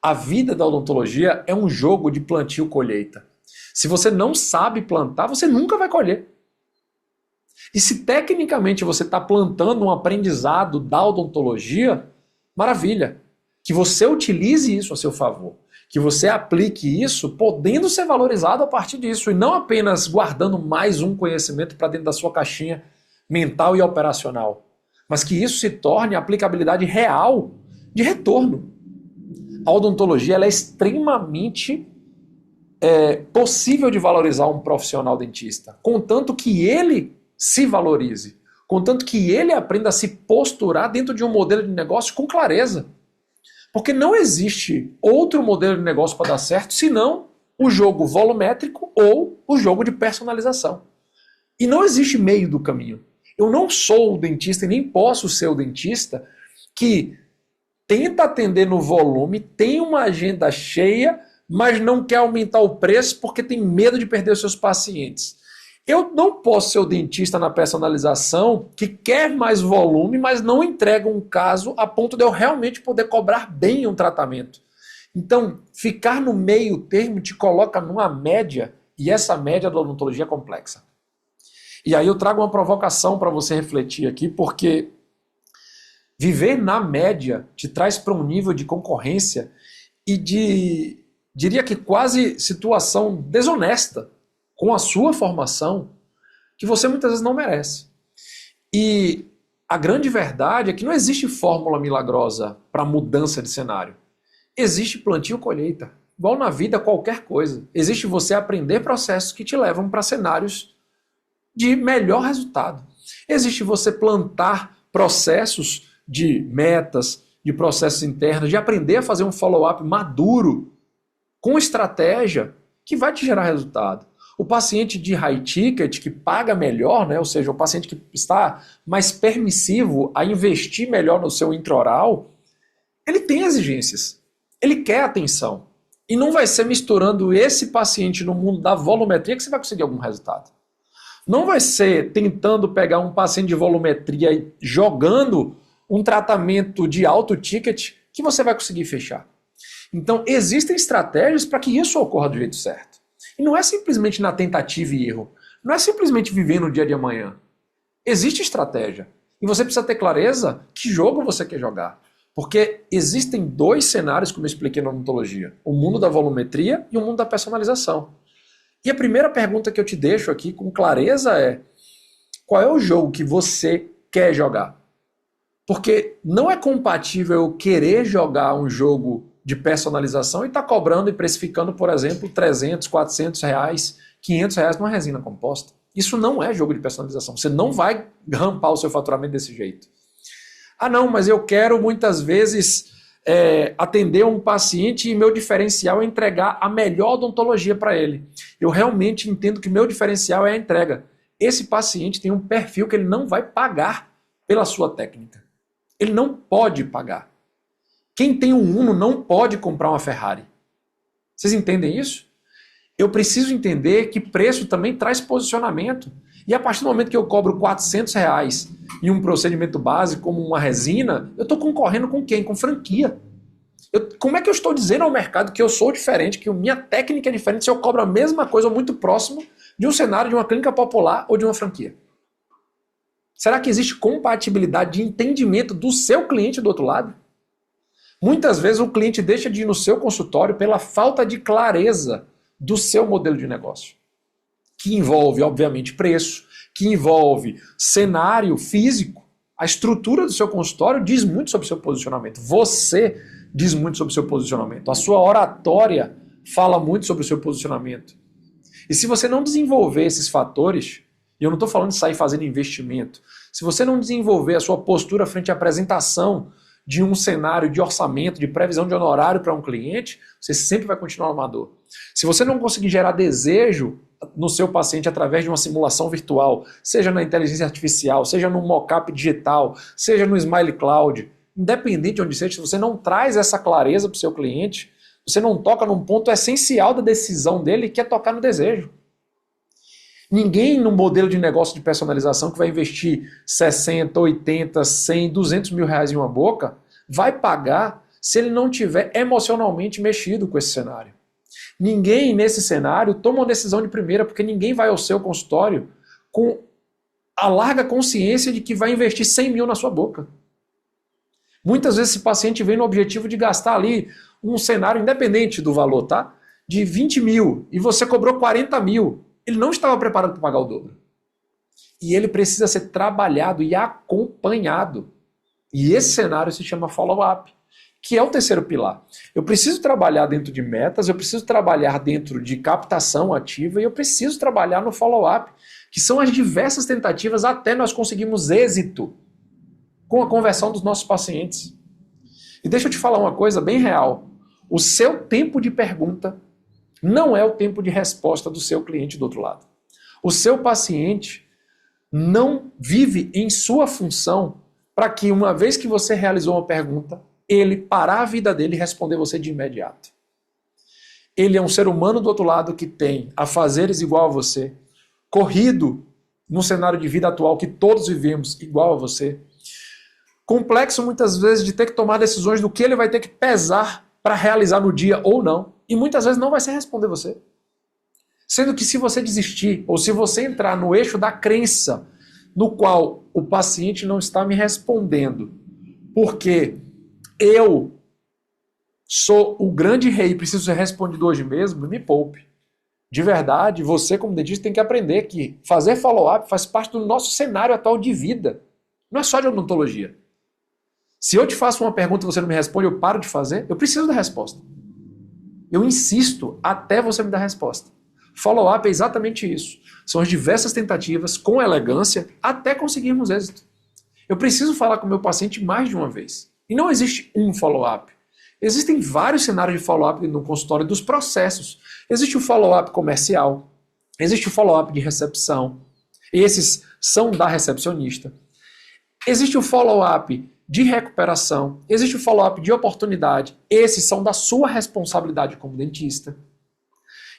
A vida da odontologia é um jogo de plantio-colheita. Se você não sabe plantar, você nunca vai colher. E se tecnicamente você está plantando um aprendizado da odontologia, maravilha. Que você utilize isso a seu favor. Que você aplique isso podendo ser valorizado a partir disso e não apenas guardando mais um conhecimento para dentro da sua caixinha mental e operacional, mas que isso se torne aplicabilidade real de retorno. A odontologia ela é extremamente possível de valorizar um profissional dentista, contanto que ele se valorize, contanto que ele aprenda a se posturar dentro de um modelo de negócio com clareza. Porque não existe outro modelo de negócio para dar certo senão o jogo volumétrico ou o jogo de personalização. E não existe meio do caminho. Eu não sou o dentista e nem posso ser o dentista que tenta atender no volume, tem uma agenda cheia, mas não quer aumentar o preço porque tem medo de perder os seus pacientes. Eu não posso ser o dentista na personalização que quer mais volume, mas não entrega um caso a ponto de eu realmente poder cobrar bem um tratamento. Então, ficar no meio termo te coloca numa média, e essa média da odontologia é complexa. E aí eu trago uma provocação para você refletir aqui, porque viver na média te traz para um nível de concorrência e de, diria que quase situação desonesta com a sua formação, que você muitas vezes não merece. E a grande verdade é que não existe fórmula milagrosa para mudança de cenário. Existe plantio e colheita. Igual na vida, qualquer coisa. Existe você aprender processos que te levam para cenários de melhor resultado. Existe você plantar processos de metas, de processos internos, de aprender a fazer um follow-up maduro, com estratégia, que vai te gerar resultado. O paciente de high ticket, que paga melhor, né? Ou seja, o paciente que está mais permissivo a investir melhor no seu intraoral, ele tem exigências, ele quer atenção. E não vai ser misturando esse paciente no mundo da volumetria que você vai conseguir algum resultado. Não vai ser tentando pegar um paciente de volumetria e jogando um tratamento de alto ticket que você vai conseguir fechar. Então, existem estratégias para que isso ocorra do jeito certo. E não é simplesmente na tentativa e erro. Não é simplesmente viver no dia de amanhã. Existe estratégia. E você precisa ter clareza que jogo você quer jogar. Porque existem dois cenários, como eu expliquei na odontologia. O mundo da volumetria e o mundo da personalização. E a primeira pergunta que eu te deixo aqui com clareza é: qual é o jogo que você quer jogar? Porque não é compatível eu querer jogar um jogo de personalização e estar cobrando e precificando, por exemplo, 300, 400 reais, 500 reais numa resina composta. Isso não é jogo de personalização. Você não vai rampar o seu faturamento desse jeito. Ah não, mas eu quero muitas vezes atender um paciente e meu diferencial é entregar a melhor odontologia para ele. Eu realmente entendo que meu diferencial é a entrega. Esse paciente tem um perfil que ele não vai pagar pela sua técnica. Ele não pode pagar. Quem tem um Uno não pode comprar uma Ferrari. Vocês entendem isso? Eu preciso entender que preço também traz posicionamento. E a partir do momento que eu cobro 400 reais em um procedimento básico, como uma resina, eu estou concorrendo com quem? Com franquia. Como é que eu estou dizendo ao mercado que eu sou diferente, que a minha técnica é diferente, se eu cobro a mesma coisa ou muito próximo de um cenário de uma clínica popular ou de uma franquia? Será que existe compatibilidade de entendimento do seu cliente do outro lado? Muitas vezes o cliente deixa de ir no seu consultório pela falta de clareza do seu modelo de negócio, que envolve, obviamente, preço, que envolve cenário físico. A estrutura do seu consultório diz muito sobre o seu posicionamento. Você diz muito sobre o seu posicionamento. A sua oratória fala muito sobre o seu posicionamento. E se você não desenvolver esses fatores, e eu não estou falando de sair fazendo investimento, se você não desenvolver a sua postura frente à apresentação de um cenário de orçamento, de previsão de honorário para um cliente, você sempre vai continuar amador. Se você não conseguir gerar desejo no seu paciente através de uma simulação virtual, seja na inteligência artificial, seja no mockup digital, seja no Smile Cloud, independente de onde seja, se você não traz essa clareza para o seu cliente, você não toca num ponto essencial da decisão dele, que é tocar no desejo. Ninguém no modelo de negócio de personalização que vai investir 60, 80, 100, 200 mil reais em uma boca, vai pagar se ele não tiver emocionalmente mexido com esse cenário. Ninguém nesse cenário toma uma decisão de primeira, porque ninguém vai ao seu consultório com a larga consciência de que vai investir 100 mil na sua boca. Muitas vezes esse paciente vem no objetivo de gastar ali um cenário independente do valor, tá? De 20 mil e você cobrou 40 mil. Ele não estava preparado para pagar o dobro. E ele precisa ser trabalhado e acompanhado. E esse cenário se chama follow-up, que é o terceiro pilar. Eu preciso trabalhar dentro de metas, eu preciso trabalhar dentro de captação ativa e eu preciso trabalhar no follow-up, que são as diversas tentativas até nós conseguirmos êxito com a conversão dos nossos pacientes. E deixa eu te falar uma coisa bem real. O seu tempo de pergunta não é o tempo de resposta do seu cliente do outro lado. O seu paciente não vive em sua função para que, uma vez que você realizou uma pergunta, ele parar a vida dele e responder você de imediato. Ele é um ser humano do outro lado que tem afazeres igual a você, corrido num cenário de vida atual que todos vivemos igual a você, complexo muitas vezes de ter que tomar decisões do que ele vai ter que pesar para realizar no dia ou não, e muitas vezes não vai ser responder você. Sendo que se você desistir, ou se você entrar no eixo da crença, no qual o paciente não está me respondendo, porque eu sou o grande rei e preciso ser respondido hoje mesmo, me poupe. De verdade, você como dentista tem que aprender que fazer follow-up faz parte do nosso cenário atual de vida. Não é só de odontologia. Se eu te faço uma pergunta e você não me responde, eu paro de fazer, eu preciso da resposta. Eu insisto até você me dar a resposta. Follow-up é exatamente isso. São as diversas tentativas com elegância até conseguirmos êxito. Eu preciso falar com o meu paciente mais de uma vez. E não existe um follow-up. Existem vários cenários de follow-up no consultório dos processos. Existe o follow-up comercial, existe o follow-up de recepção. Esses são da recepcionista. Existe o follow-up de recuperação, existe o follow-up de oportunidade. Esses são da sua responsabilidade como dentista.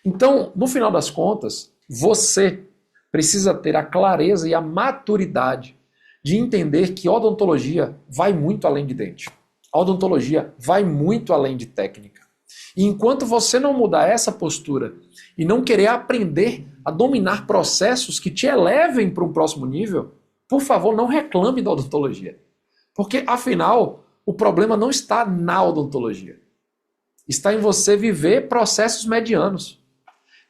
Então, no final das contas, você precisa ter a clareza e a maturidade de entender que odontologia vai muito além de dente. A odontologia vai muito além de técnica. E enquanto você não mudar essa postura e não querer aprender a dominar processos que te elevem para um próximo nível, por favor, não reclame da odontologia. Porque, afinal, o problema não está na odontologia. Está em você viver processos medianos.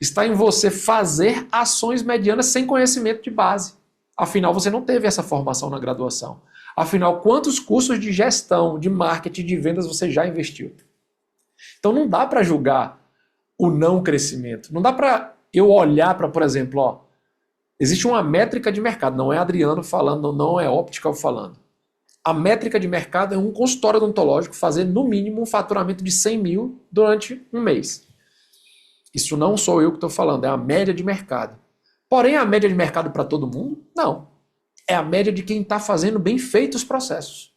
Está em você fazer ações medianas sem conhecimento de base. Afinal, você não teve essa formação na graduação. Afinal, quantos cursos de gestão, de marketing, de vendas você já investiu? Então não dá para julgar o não crescimento. Não dá para eu olhar para, por exemplo, existe uma métrica de mercado. Não é Adriano falando, não é Optical falando. A métrica de mercado é um consultório odontológico fazer no mínimo um faturamento de 100 mil durante um mês. Isso não sou eu que estou falando, é a média de mercado. Porém, a média de mercado para todo mundo? Não. É a média de quem está fazendo bem feitos os processos.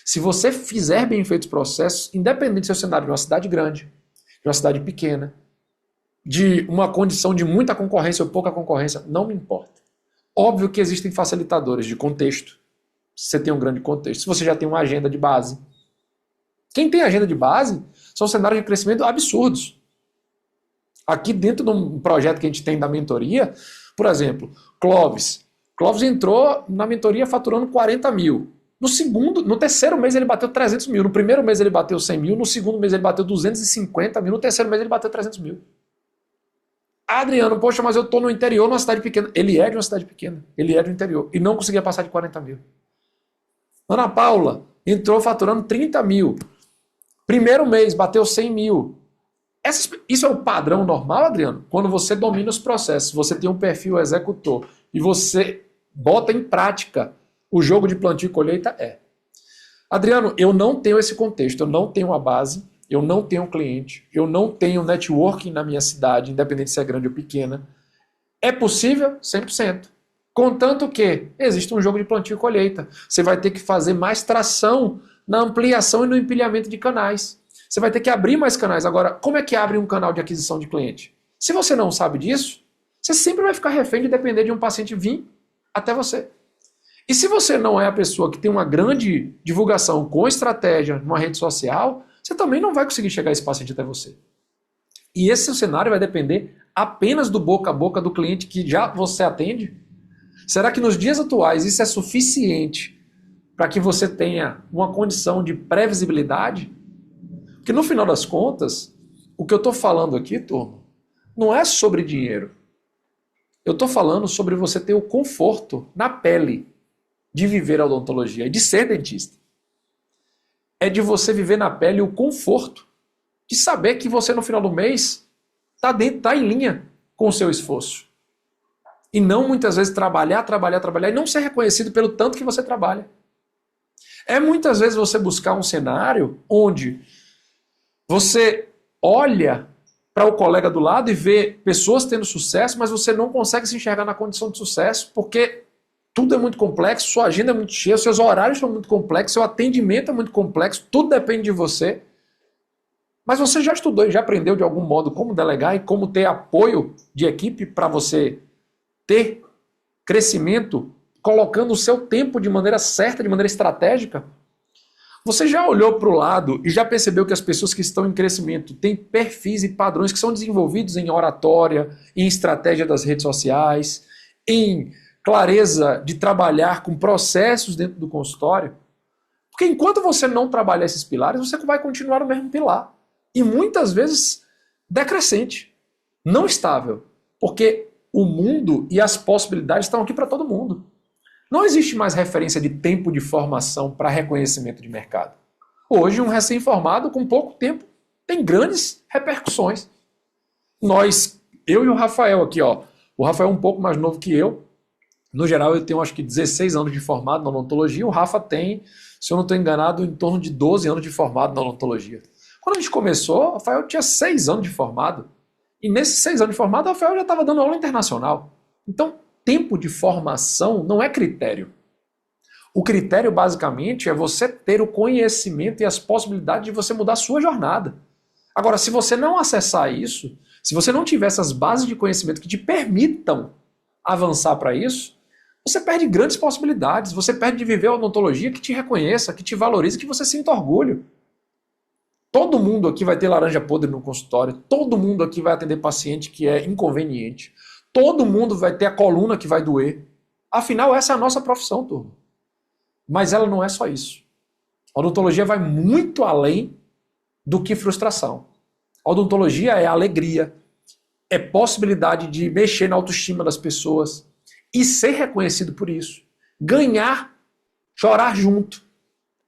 Se você fizer bem feitos os processos, independente do seu cenário de uma cidade grande, de uma cidade pequena, de uma condição de muita concorrência ou pouca concorrência, não me importa. Óbvio que existem facilitadores de contexto. Se você tem um grande contexto, se você já tem uma agenda de base. Quem tem agenda de base são cenários de crescimento absurdos. Aqui dentro de um projeto que a gente tem da mentoria, por exemplo, Clóvis. Clóvis entrou na mentoria faturando 40 mil. No terceiro mês ele bateu 300 mil. No primeiro mês ele bateu 100 mil. No segundo mês ele bateu 250 mil. No terceiro mês ele bateu 300 mil. Adriano, poxa, mas eu estou no interior, numa cidade pequena. Ele é de uma cidade pequena. Ele é do interior. E não conseguia passar de 40 mil. Ana Paula entrou faturando 30 mil. Primeiro mês bateu 100 mil. Isso é o padrão normal, Adriano? Quando você domina os processos, você tem um perfil executor e você bota em prática o jogo de plantio e colheita, Adriano, eu não tenho esse contexto, eu não tenho a base, eu não tenho cliente, eu não tenho networking na minha cidade, independente se é grande ou pequena. É possível? 100%. Contanto que existe um jogo de plantio e colheita. Você vai ter que fazer mais tração na ampliação e no empilhamento de canais. Você vai ter que abrir mais canais. Agora, como é que abre um canal de aquisição de cliente? Se você não sabe disso, você sempre vai ficar refém de depender de um paciente vir até você. E se você não é a pessoa que tem uma grande divulgação com estratégia numa rede social, você também não vai conseguir chegar esse paciente até você. E esse cenário vai depender apenas do boca a boca do cliente que já você atende? Será que nos dias atuais isso é suficiente para que você tenha uma condição de previsibilidade? Porque no final das contas, o que eu estou falando aqui, turma, não é sobre dinheiro. Eu estou falando sobre você ter o conforto na pele de viver a odontologia e de ser dentista. É de você viver na pele o conforto de saber que você no final do mês está em linha com o seu esforço. E não muitas vezes trabalhar e não ser reconhecido pelo tanto que você trabalha. É muitas vezes você buscar um cenário onde você olha para o colega do lado e vê pessoas tendo sucesso, mas você não consegue se enxergar na condição de sucesso porque tudo é muito complexo, sua agenda é muito cheia, seus horários são muito complexos, seu atendimento é muito complexo, tudo depende de você. Mas você já estudou e já aprendeu de algum modo como delegar e como ter apoio de equipe para você ter crescimento, colocando o seu tempo de maneira certa, de maneira estratégica? Você já olhou para o lado e já percebeu que as pessoas que estão em crescimento têm perfis e padrões que são desenvolvidos em oratória, em estratégia das redes sociais, em clareza de trabalhar com processos dentro do consultório? Porque enquanto você não trabalhar esses pilares, você vai continuar no mesmo pilar. E muitas vezes decrescente, não estável. Porque o mundo e as possibilidades estão aqui para todo mundo. Não existe mais referência de tempo de formação para reconhecimento de mercado. Hoje, um recém-formado com pouco tempo tem grandes repercussões. Eu e o Rafael aqui, o Rafael é um pouco mais novo que eu. No geral, eu tenho acho que 16 anos de formado na odontologia. O Rafa tem, se eu não estou enganado, em torno de 12 anos de formado na odontologia. Quando a gente começou, o Rafael tinha 6 anos de formado. E nesses 6 anos de formado, o Rafael já estava dando aula internacional. Então, tempo de formação não é critério. O critério, basicamente, é você ter o conhecimento e as possibilidades de você mudar a sua jornada. Agora, se você não acessar isso, se você não tiver essas bases de conhecimento que te permitam avançar para isso, você perde grandes possibilidades. Você perde de viver a odontologia que te reconheça, que te valorize, que você sinta orgulho. Todo mundo aqui vai ter laranja podre no consultório, todo mundo aqui vai atender paciente que é inconveniente, todo mundo vai ter a coluna que vai doer. Afinal, essa é a nossa profissão, turma. Mas ela não é só isso. A odontologia vai muito além do que frustração. A odontologia é alegria, é possibilidade de mexer na autoestima das pessoas e ser reconhecido por isso. Ganhar, chorar junto.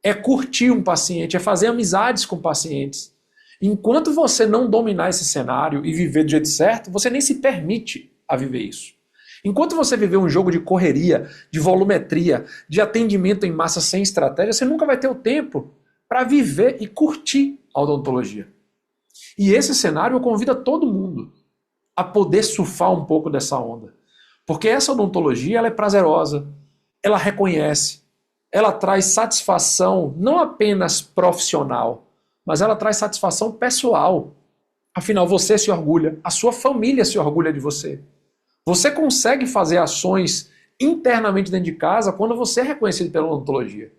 É curtir um paciente, é fazer amizades com pacientes. Enquanto você não dominar esse cenário e viver do jeito certo, você nem se permite a viver isso. Enquanto você viver um jogo de correria, de volumetria, de atendimento em massa sem estratégia, você nunca vai ter o tempo para viver e curtir a odontologia. E esse cenário eu convido a todo mundo a poder surfar um pouco dessa onda. Porque essa odontologia ela é prazerosa, ela reconhece, ela traz satisfação não apenas profissional, mas ela traz satisfação pessoal. Afinal, você se orgulha, a sua família se orgulha de você. Você consegue fazer ações internamente dentro de casa quando você é reconhecido pela odontologia.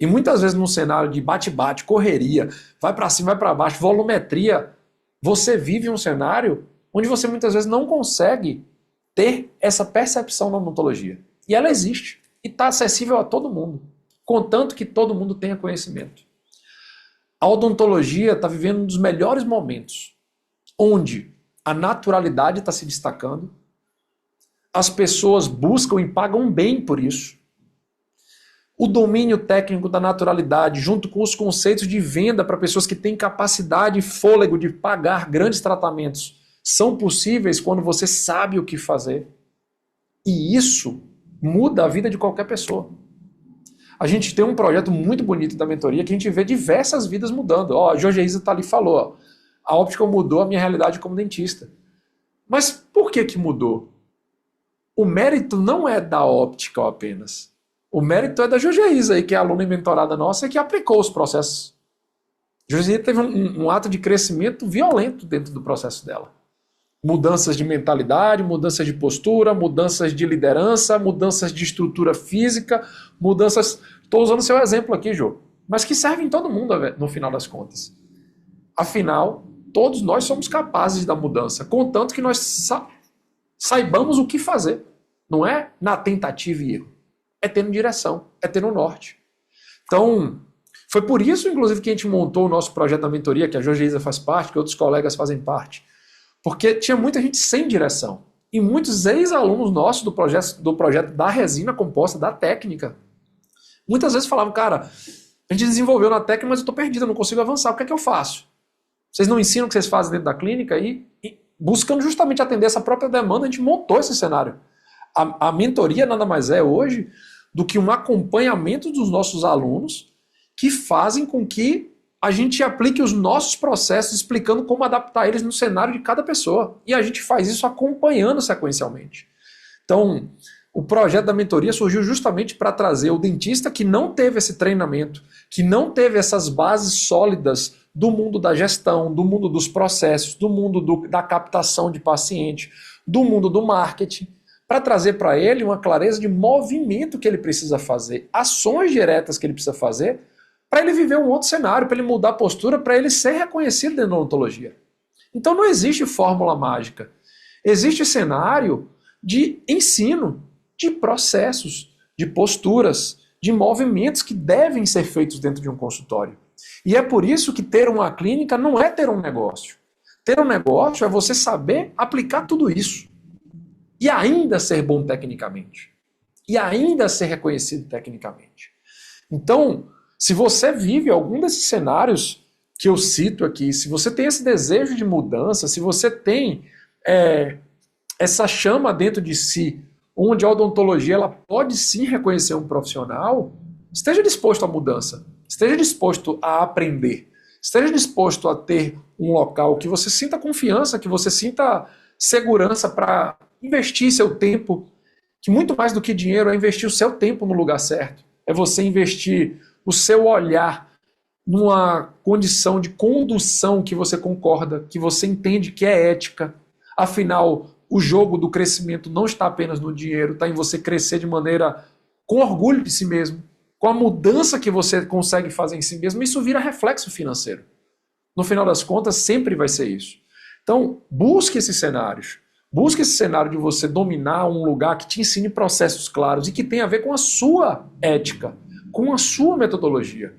E muitas vezes num cenário de bate-bate, correria, vai para cima, vai para baixo, volumetria, você vive um cenário onde você muitas vezes não consegue ter essa percepção na odontologia. E ela existe. E está acessível a todo mundo, contanto que todo mundo tenha conhecimento. A odontologia está vivendo um dos melhores momentos, onde a naturalidade está se destacando, as pessoas buscam e pagam bem por isso. O domínio técnico da naturalidade, junto com os conceitos de venda para pessoas que têm capacidade e fôlego de pagar grandes tratamentos, são possíveis quando você sabe o que fazer. E isso muda a vida de qualquer pessoa. A gente tem um projeto muito bonito da mentoria que a gente vê diversas vidas mudando. Ó, a Jorge Isa tá ali falou, ó, a óptica mudou a minha realidade como dentista. Mas por que que mudou? O mérito não é da óptica apenas. O mérito é da Jorge Isa, que é aluna e mentorada nossa e que aplicou os processos. Jorge Isa teve um ato de crescimento violento dentro do processo dela. Mudanças de mentalidade, mudanças de postura, mudanças de liderança, mudanças de estrutura física, mudanças... Estou usando seu exemplo aqui, Jô, mas que servem todo mundo no final das contas. Afinal, todos nós somos capazes da mudança, contanto que nós saibamos o que fazer. Não é na tentativa e erro. É tendo direção, é tendo norte. Então, foi por isso, inclusive, que a gente montou o nosso projeto da mentoria, que a Jorge Isa faz parte, que outros colegas fazem parte. Porque tinha muita gente sem direção. E muitos ex-alunos nossos do projeto da resina composta, da técnica, muitas vezes falavam, cara, a gente desenvolveu na técnica, mas eu estou perdido, eu não consigo avançar, o que é que eu faço? Vocês não ensinam o que vocês fazem dentro da clínica? E buscando justamente atender essa própria demanda, a gente montou esse cenário. A mentoria nada mais é hoje do que um acompanhamento dos nossos alunos que fazem com que a gente aplique os nossos processos explicando como adaptar eles no cenário de cada pessoa. E a gente faz isso acompanhando sequencialmente. Então, o projeto da mentoria surgiu justamente para trazer o dentista que não teve esse treinamento, que não teve essas bases sólidas do mundo da gestão, do mundo dos processos, do mundo da captação de paciente, do mundo do marketing, para trazer para ele uma clareza de movimento que ele precisa fazer, ações diretas que ele precisa fazer, para ele viver um outro cenário, para ele mudar a postura, para ele ser reconhecido dentro da odontologia. Então não existe fórmula mágica. Existe cenário de ensino, de processos, de posturas, de movimentos que devem ser feitos dentro de um consultório. E é por isso que ter uma clínica não é ter um negócio. Ter um negócio é você saber aplicar tudo isso. E ainda ser bom tecnicamente. E ainda ser reconhecido tecnicamente. Então, se você vive algum desses cenários que eu cito aqui, se você tem esse desejo de mudança, se você tem essa chama dentro de si, onde a odontologia ela pode sim reconhecer um profissional, esteja disposto à mudança, esteja disposto a aprender, esteja disposto a ter um local que você sinta confiança, que você sinta segurança para investir seu tempo, que muito mais do que dinheiro é investir o seu tempo no lugar certo, é você investir o seu olhar numa condição de condução que você concorda, que você entende que é ética. Afinal, o jogo do crescimento não está apenas no dinheiro, está em você crescer de maneira com orgulho de si mesmo, com a mudança que você consegue fazer em si mesmo, isso vira reflexo financeiro. No final das contas, sempre vai ser isso. Então, busque esses cenários. Busque esse cenário de você dominar um lugar que te ensine processos claros e que tenha a ver com a sua ética, com a sua metodologia.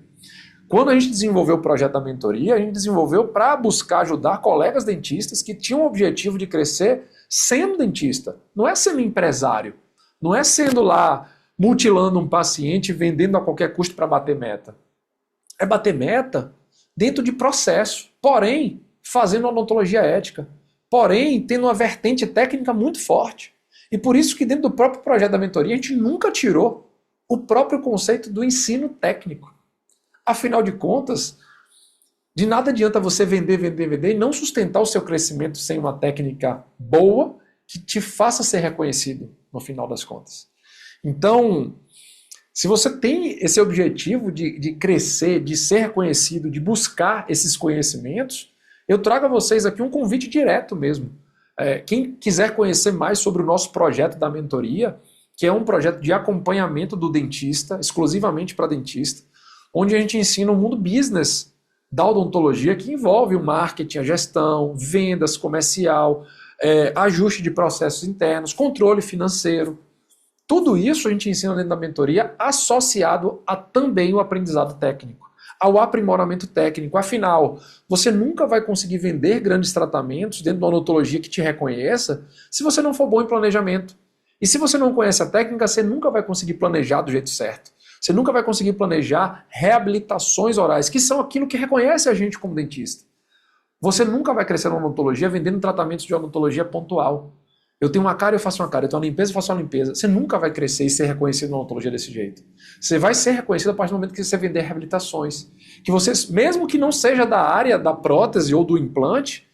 Quando a gente desenvolveu o projeto da mentoria, a gente desenvolveu para buscar ajudar colegas dentistas que tinham o objetivo de crescer sendo dentista. Não é sendo empresário. Não é sendo lá mutilando um paciente e vendendo a qualquer custo para bater meta. É bater meta dentro de processo, porém fazendo uma odontologia ética, porém tendo uma vertente técnica muito forte. E por isso que dentro do próprio projeto da mentoria a gente nunca tirou o próprio conceito do ensino técnico. Afinal de contas, de nada adianta você vender e não sustentar o seu crescimento sem uma técnica boa que te faça ser reconhecido no final das contas. Então, se você tem esse objetivo de crescer, de ser reconhecido, de buscar esses conhecimentos, eu trago a vocês aqui um convite direto mesmo. Quem quiser conhecer mais sobre o nosso projeto da mentoria, que é um projeto de acompanhamento do dentista, exclusivamente para dentista, onde a gente ensina o mundo business da odontologia, que envolve o marketing, a gestão, vendas, comercial, ajuste de processos internos, controle financeiro. Tudo isso a gente ensina dentro da mentoria, associado a também o aprendizado técnico, ao aprimoramento técnico. Afinal, você nunca vai conseguir vender grandes tratamentos dentro de uma odontologia que te reconheça se você não for bom em planejamento. E se você não conhece a técnica, você nunca vai conseguir planejar do jeito certo. Você nunca vai conseguir planejar reabilitações orais, que são aquilo que reconhece a gente como dentista. Você nunca vai crescer na odontologia vendendo tratamentos de odontologia pontual. Eu tenho uma cara, eu faço uma cara. Eu tenho uma limpeza, eu faço uma limpeza. Você nunca vai crescer e ser reconhecido na odontologia desse jeito. Você vai ser reconhecido a partir do momento que você vender reabilitações. Que você, mesmo que não seja da área da prótese ou do implante,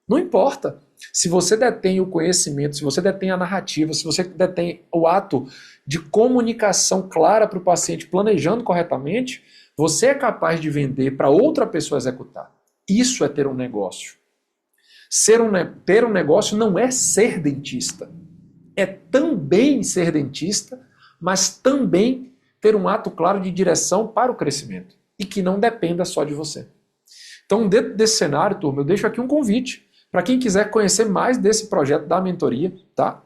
não importa. Se você detém o conhecimento, se você detém a narrativa, se você detém o ato de comunicação clara para o paciente, planejando corretamente, você é capaz de vender para outra pessoa executar. Isso é ter um negócio. Ter um negócio não é ser dentista. É também ser dentista, mas também ter um ato claro de direção para o crescimento. E que não dependa só de você. Então, dentro desse cenário, turma, eu deixo aqui um convite. Para quem quiser conhecer mais desse projeto da mentoria, tá?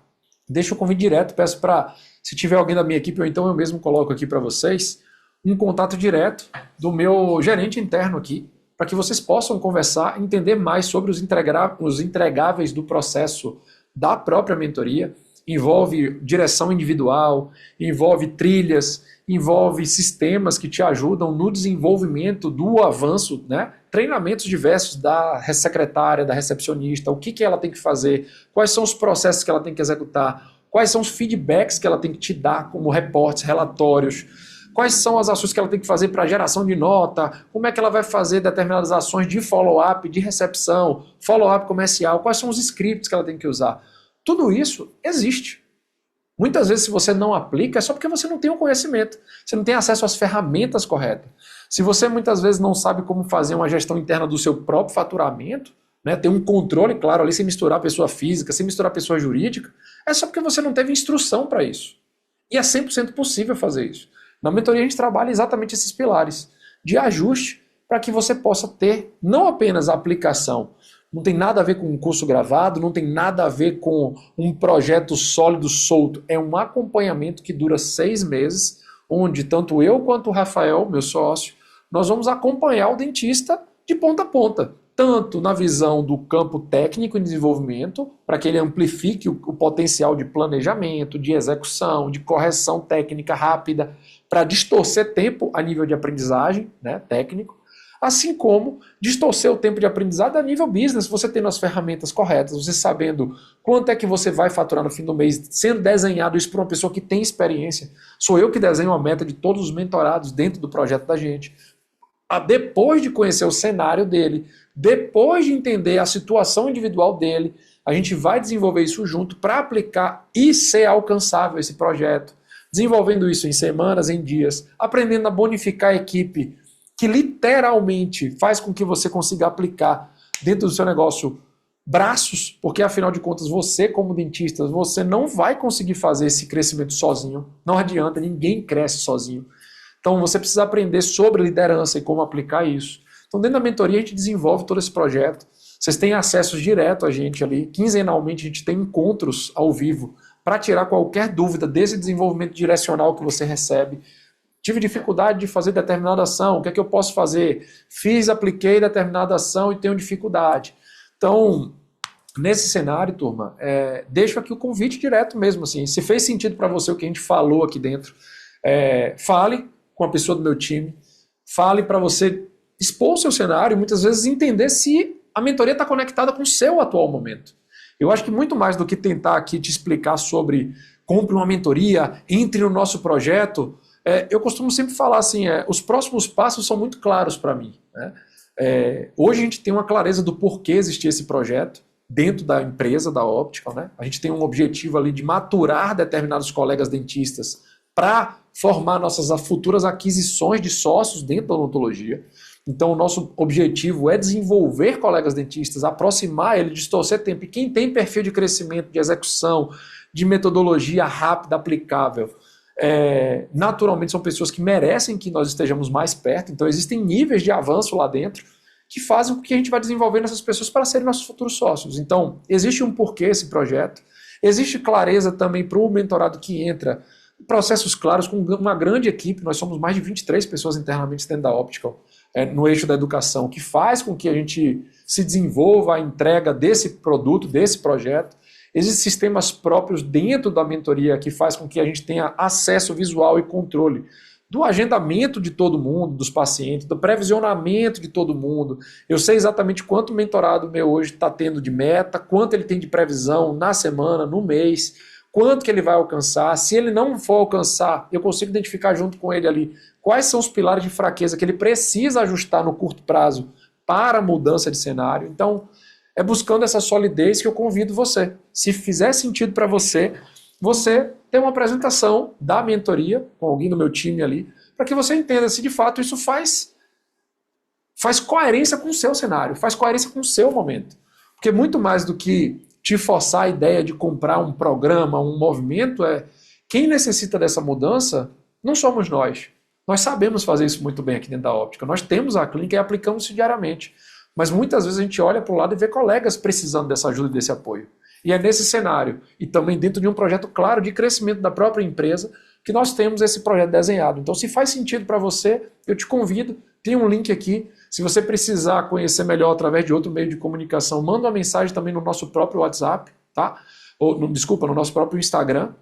Deixa o convite direto, peço para, se tiver alguém da minha equipe, ou então eu mesmo coloco aqui para vocês, um contato direto do meu gerente interno aqui, para que vocês possam conversar, entender mais sobre os entregáveis do processo da própria mentoria. Envolve direção individual, envolve trilhas, envolve sistemas que te ajudam no desenvolvimento do avanço, né? Treinamentos diversos da secretária, da recepcionista, o que ela tem que fazer, quais são os processos que ela tem que executar, quais são os feedbacks que ela tem que te dar, como reportes, relatórios, quais são as ações que ela tem que fazer para geração de nota, como é que ela vai fazer determinadas ações de follow-up, de recepção, follow-up comercial, quais são os scripts que ela tem que usar. Tudo isso existe. Muitas vezes, se você não aplica, é só porque você não tem o conhecimento, você não tem acesso às ferramentas corretas. Se você muitas vezes não sabe como fazer uma gestão interna do seu próprio faturamento, né, ter um controle claro ali, sem misturar pessoa física, sem misturar pessoa jurídica, é só porque você não teve instrução para isso. E é 100% possível fazer isso. Na mentoria a gente trabalha exatamente esses pilares de ajuste para que você possa ter não apenas a aplicação, não tem nada a ver com um curso gravado, não tem nada a ver com um projeto sólido, solto. É um acompanhamento que dura 6 meses, onde tanto eu quanto o Rafael, meu sócio, nós vamos acompanhar o dentista de ponta a ponta. Tanto na visão do campo técnico e desenvolvimento, para que ele amplifique o potencial de planejamento, de execução, de correção técnica rápida, para distorcer tempo a nível de aprendizagem, né, técnico, assim como distorcer o tempo de aprendizado a nível business, você tendo as ferramentas corretas, você sabendo quanto é que você vai faturar no fim do mês, sendo desenhado isso por uma pessoa que tem experiência. Sou eu que desenho a meta de todos os mentorados dentro do projeto da gente. Depois de conhecer o cenário dele, depois de entender a situação individual dele, a gente vai desenvolver isso junto para aplicar e ser alcançável esse projeto. Desenvolvendo isso em semanas, em dias, aprendendo a bonificar a equipe, que literalmente faz com que você consiga aplicar dentro do seu negócio braços, porque afinal de contas você como dentista, você não vai conseguir fazer esse crescimento sozinho, não adianta, ninguém cresce sozinho. Então você precisa aprender sobre liderança e como aplicar isso. Então Então, dentro da mentoria, a gente desenvolve todo esse projeto. Vocês têm acesso direto a gente ali. Quinzenalmente, a gente tem encontros ao vivo para tirar qualquer dúvida desse desenvolvimento direcional que você recebe. Tive dificuldade de fazer determinada ação, o que é que eu posso fazer? Fiz, apliquei determinada ação e tenho dificuldade. Então, nesse cenário, turma, deixo aqui o convite direto mesmo. Assim, se fez sentido para você o que a gente falou aqui dentro, fale com a pessoa do meu time, fale para você expor o seu cenário e muitas vezes entender se a mentoria está conectada com o seu atual momento. Eu acho que muito mais do que tentar aqui te explicar sobre compre uma mentoria, entre no nosso projeto, eu costumo sempre falar assim, os próximos passos são muito claros para mim. Né? Hoje a gente tem uma clareza do porquê existir esse projeto dentro da empresa, da Optical. Né? A gente tem um objetivo ali de maturar determinados colegas dentistas para formar nossas futuras aquisições de sócios dentro da odontologia. Então o nosso objetivo é desenvolver colegas dentistas, aproximar ele, distorcer tempo. E quem tem perfil de crescimento, de execução, de metodologia rápida, aplicável, naturalmente são pessoas que merecem que nós estejamos mais perto. Então existem níveis de avanço lá dentro que fazem com que a gente vai desenvolvendo essas pessoas para serem nossos futuros sócios. Então existe um porquê esse projeto, existe clareza também para o mentorado que entra, processos claros com uma grande equipe. Nós somos mais de 23 pessoas internamente dentro da Optical, no eixo da educação, que faz com que a gente se desenvolva a entrega desse produto, desse projeto. Existem sistemas próprios dentro da mentoria que faz com que a gente tenha acesso visual e controle do agendamento de todo mundo, dos pacientes, do previsionamento de todo mundo. Eu sei exatamente quanto o mentorado meu hoje está tendo de meta, quanto ele tem de previsão na semana, no mês, quanto que ele vai alcançar. Se ele não for alcançar, eu consigo identificar junto com ele ali quais são os pilares de fraqueza que ele precisa ajustar no curto prazo para a mudança de cenário. Então, é buscando essa solidez que eu convido você. Se fizer sentido para você, você tem uma apresentação da mentoria com alguém do meu time ali, para que você entenda se de fato isso faz coerência com o seu cenário, faz coerência com o seu momento. Porque muito mais do que te forçar a ideia de comprar um programa, um movimento, quem necessita dessa mudança não somos nós. Nós sabemos fazer isso muito bem aqui dentro da Óptica. Nós temos a clínica e aplicamos isso diariamente. Mas muitas vezes a gente olha para o lado e vê colegas precisando dessa ajuda e desse apoio. E é nesse cenário, e também dentro de um projeto claro de crescimento da própria empresa, que nós temos esse projeto desenhado. Então, se faz sentido para você, eu te convido, tem um link aqui. Se você precisar conhecer melhor através de outro meio de comunicação, manda uma mensagem também no nosso próprio WhatsApp, tá? No nosso próprio Instagram.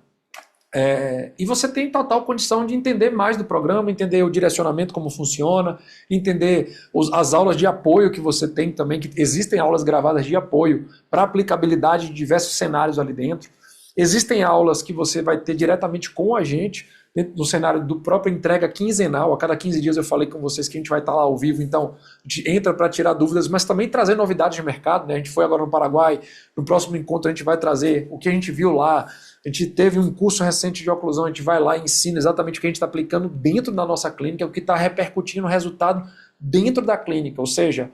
E você tem total condição de entender mais do programa, entender o direcionamento, como funciona, entender as aulas de apoio que você tem também, que existem aulas gravadas de apoio para aplicabilidade de diversos cenários ali dentro. Existem aulas que você vai ter diretamente com a gente, dentro do cenário do próprio entrega quinzenal. A cada 15 dias eu falei com vocês que a gente vai estar lá ao vivo, então a gente entra para tirar dúvidas, mas também trazer novidades de mercado. Né? A gente foi agora no Paraguai, no próximo encontro a gente vai trazer o que a gente viu lá. A gente teve um curso recente de oclusão, a gente vai lá e ensina exatamente o que a gente está aplicando dentro da nossa clínica, o que está repercutindo o resultado dentro da clínica. Ou seja,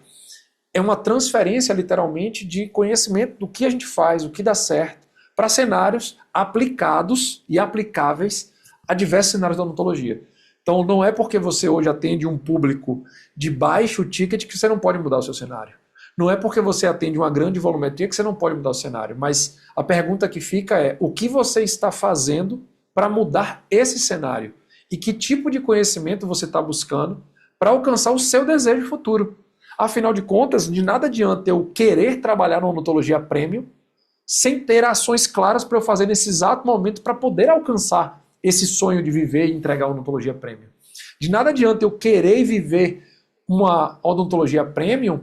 é uma transferência literalmente de conhecimento do que a gente faz, o que dá certo, para cenários aplicados e aplicáveis a diversos cenários da odontologia. Então não é porque você hoje atende um público de baixo ticket que você não pode mudar o seu cenário. Não é porque você atende uma grande volumetria que você não pode mudar o cenário, mas a pergunta que fica é: o que você está fazendo para mudar esse cenário? E que tipo de conhecimento você está buscando para alcançar o seu desejo futuro? Afinal de contas, de nada adianta eu querer trabalhar na odontologia premium sem ter ações claras para eu fazer nesse exato momento para poder alcançar esse sonho de viver e entregar a odontologia premium. De nada adianta eu querer viver uma odontologia premium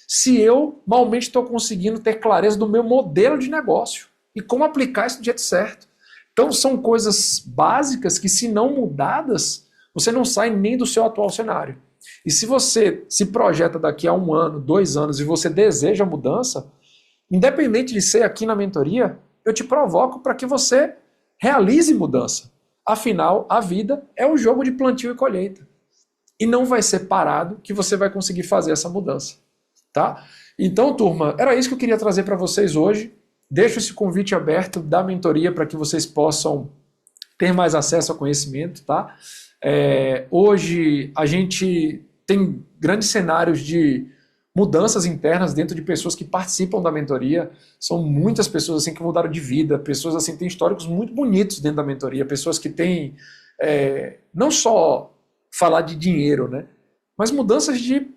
se eu malmente estou conseguindo ter clareza do meu modelo de negócio e como aplicar isso do jeito certo. Então são coisas básicas que, se não mudadas, você não sai nem do seu atual cenário. E se você se projeta daqui a 1 ano, 2 anos e você deseja mudança, independente de ser aqui na mentoria, eu te provoco para que você realize mudança. Afinal, a vida é um jogo de plantio e colheita. E não vai ser parado que você vai conseguir fazer essa mudança. Tá? Então, turma, era isso que eu queria trazer para vocês hoje. Deixo esse convite aberto da mentoria para que vocês possam ter mais acesso ao conhecimento. Tá? Hoje a gente tem grandes cenários de mudanças internas dentro de pessoas que participam da mentoria. São muitas pessoas assim que mudaram de vida, pessoas assim que têm históricos muito bonitos dentro da mentoria, pessoas que têm não só falar de dinheiro, né, mas mudanças de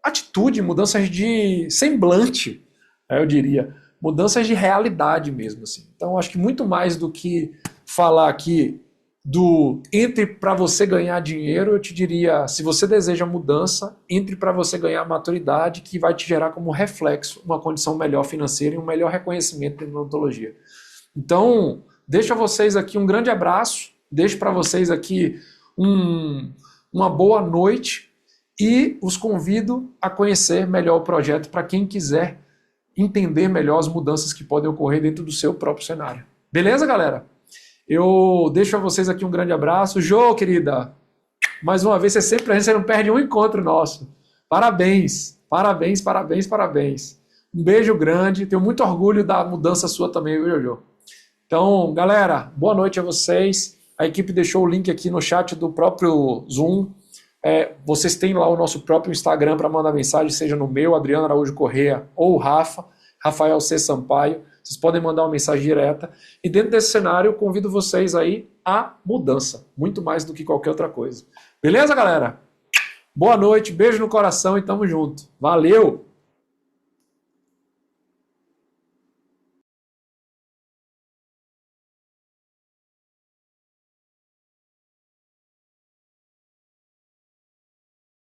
atitude, mudanças de semblante, eu diria, mudanças de realidade mesmo, assim. Então, acho que muito mais do que falar aqui do entre para você ganhar dinheiro, eu te diria, se você deseja mudança, entre para você ganhar maturidade, que vai te gerar como reflexo uma condição melhor financeira e um melhor reconhecimento dentro da odontologia. Então, deixo a vocês aqui um grande abraço, deixo para vocês aqui uma boa noite e os convido a conhecer melhor o projeto para quem quiser entender melhor as mudanças que podem ocorrer dentro do seu próprio cenário. Beleza, galera? Eu deixo a vocês aqui um grande abraço. Jô, querida, mais uma vez, você não perde um encontro nosso. Parabéns, parabéns, parabéns, parabéns. Um beijo grande, tenho muito orgulho da mudança sua também, viu, Jojo? Então, galera, boa noite a vocês. A equipe deixou o link aqui no chat do próprio Zoom. Vocês têm lá o nosso próprio Instagram para mandar mensagem, seja no meu, Adriano Araújo Corrêa, ou o Rafa, Rafael C. Sampaio. Vocês podem mandar uma mensagem direta. E dentro desse cenário, eu convido vocês aí à mudança, muito mais do que qualquer outra coisa. Beleza, galera? Boa noite, beijo no coração e tamo junto. Valeu!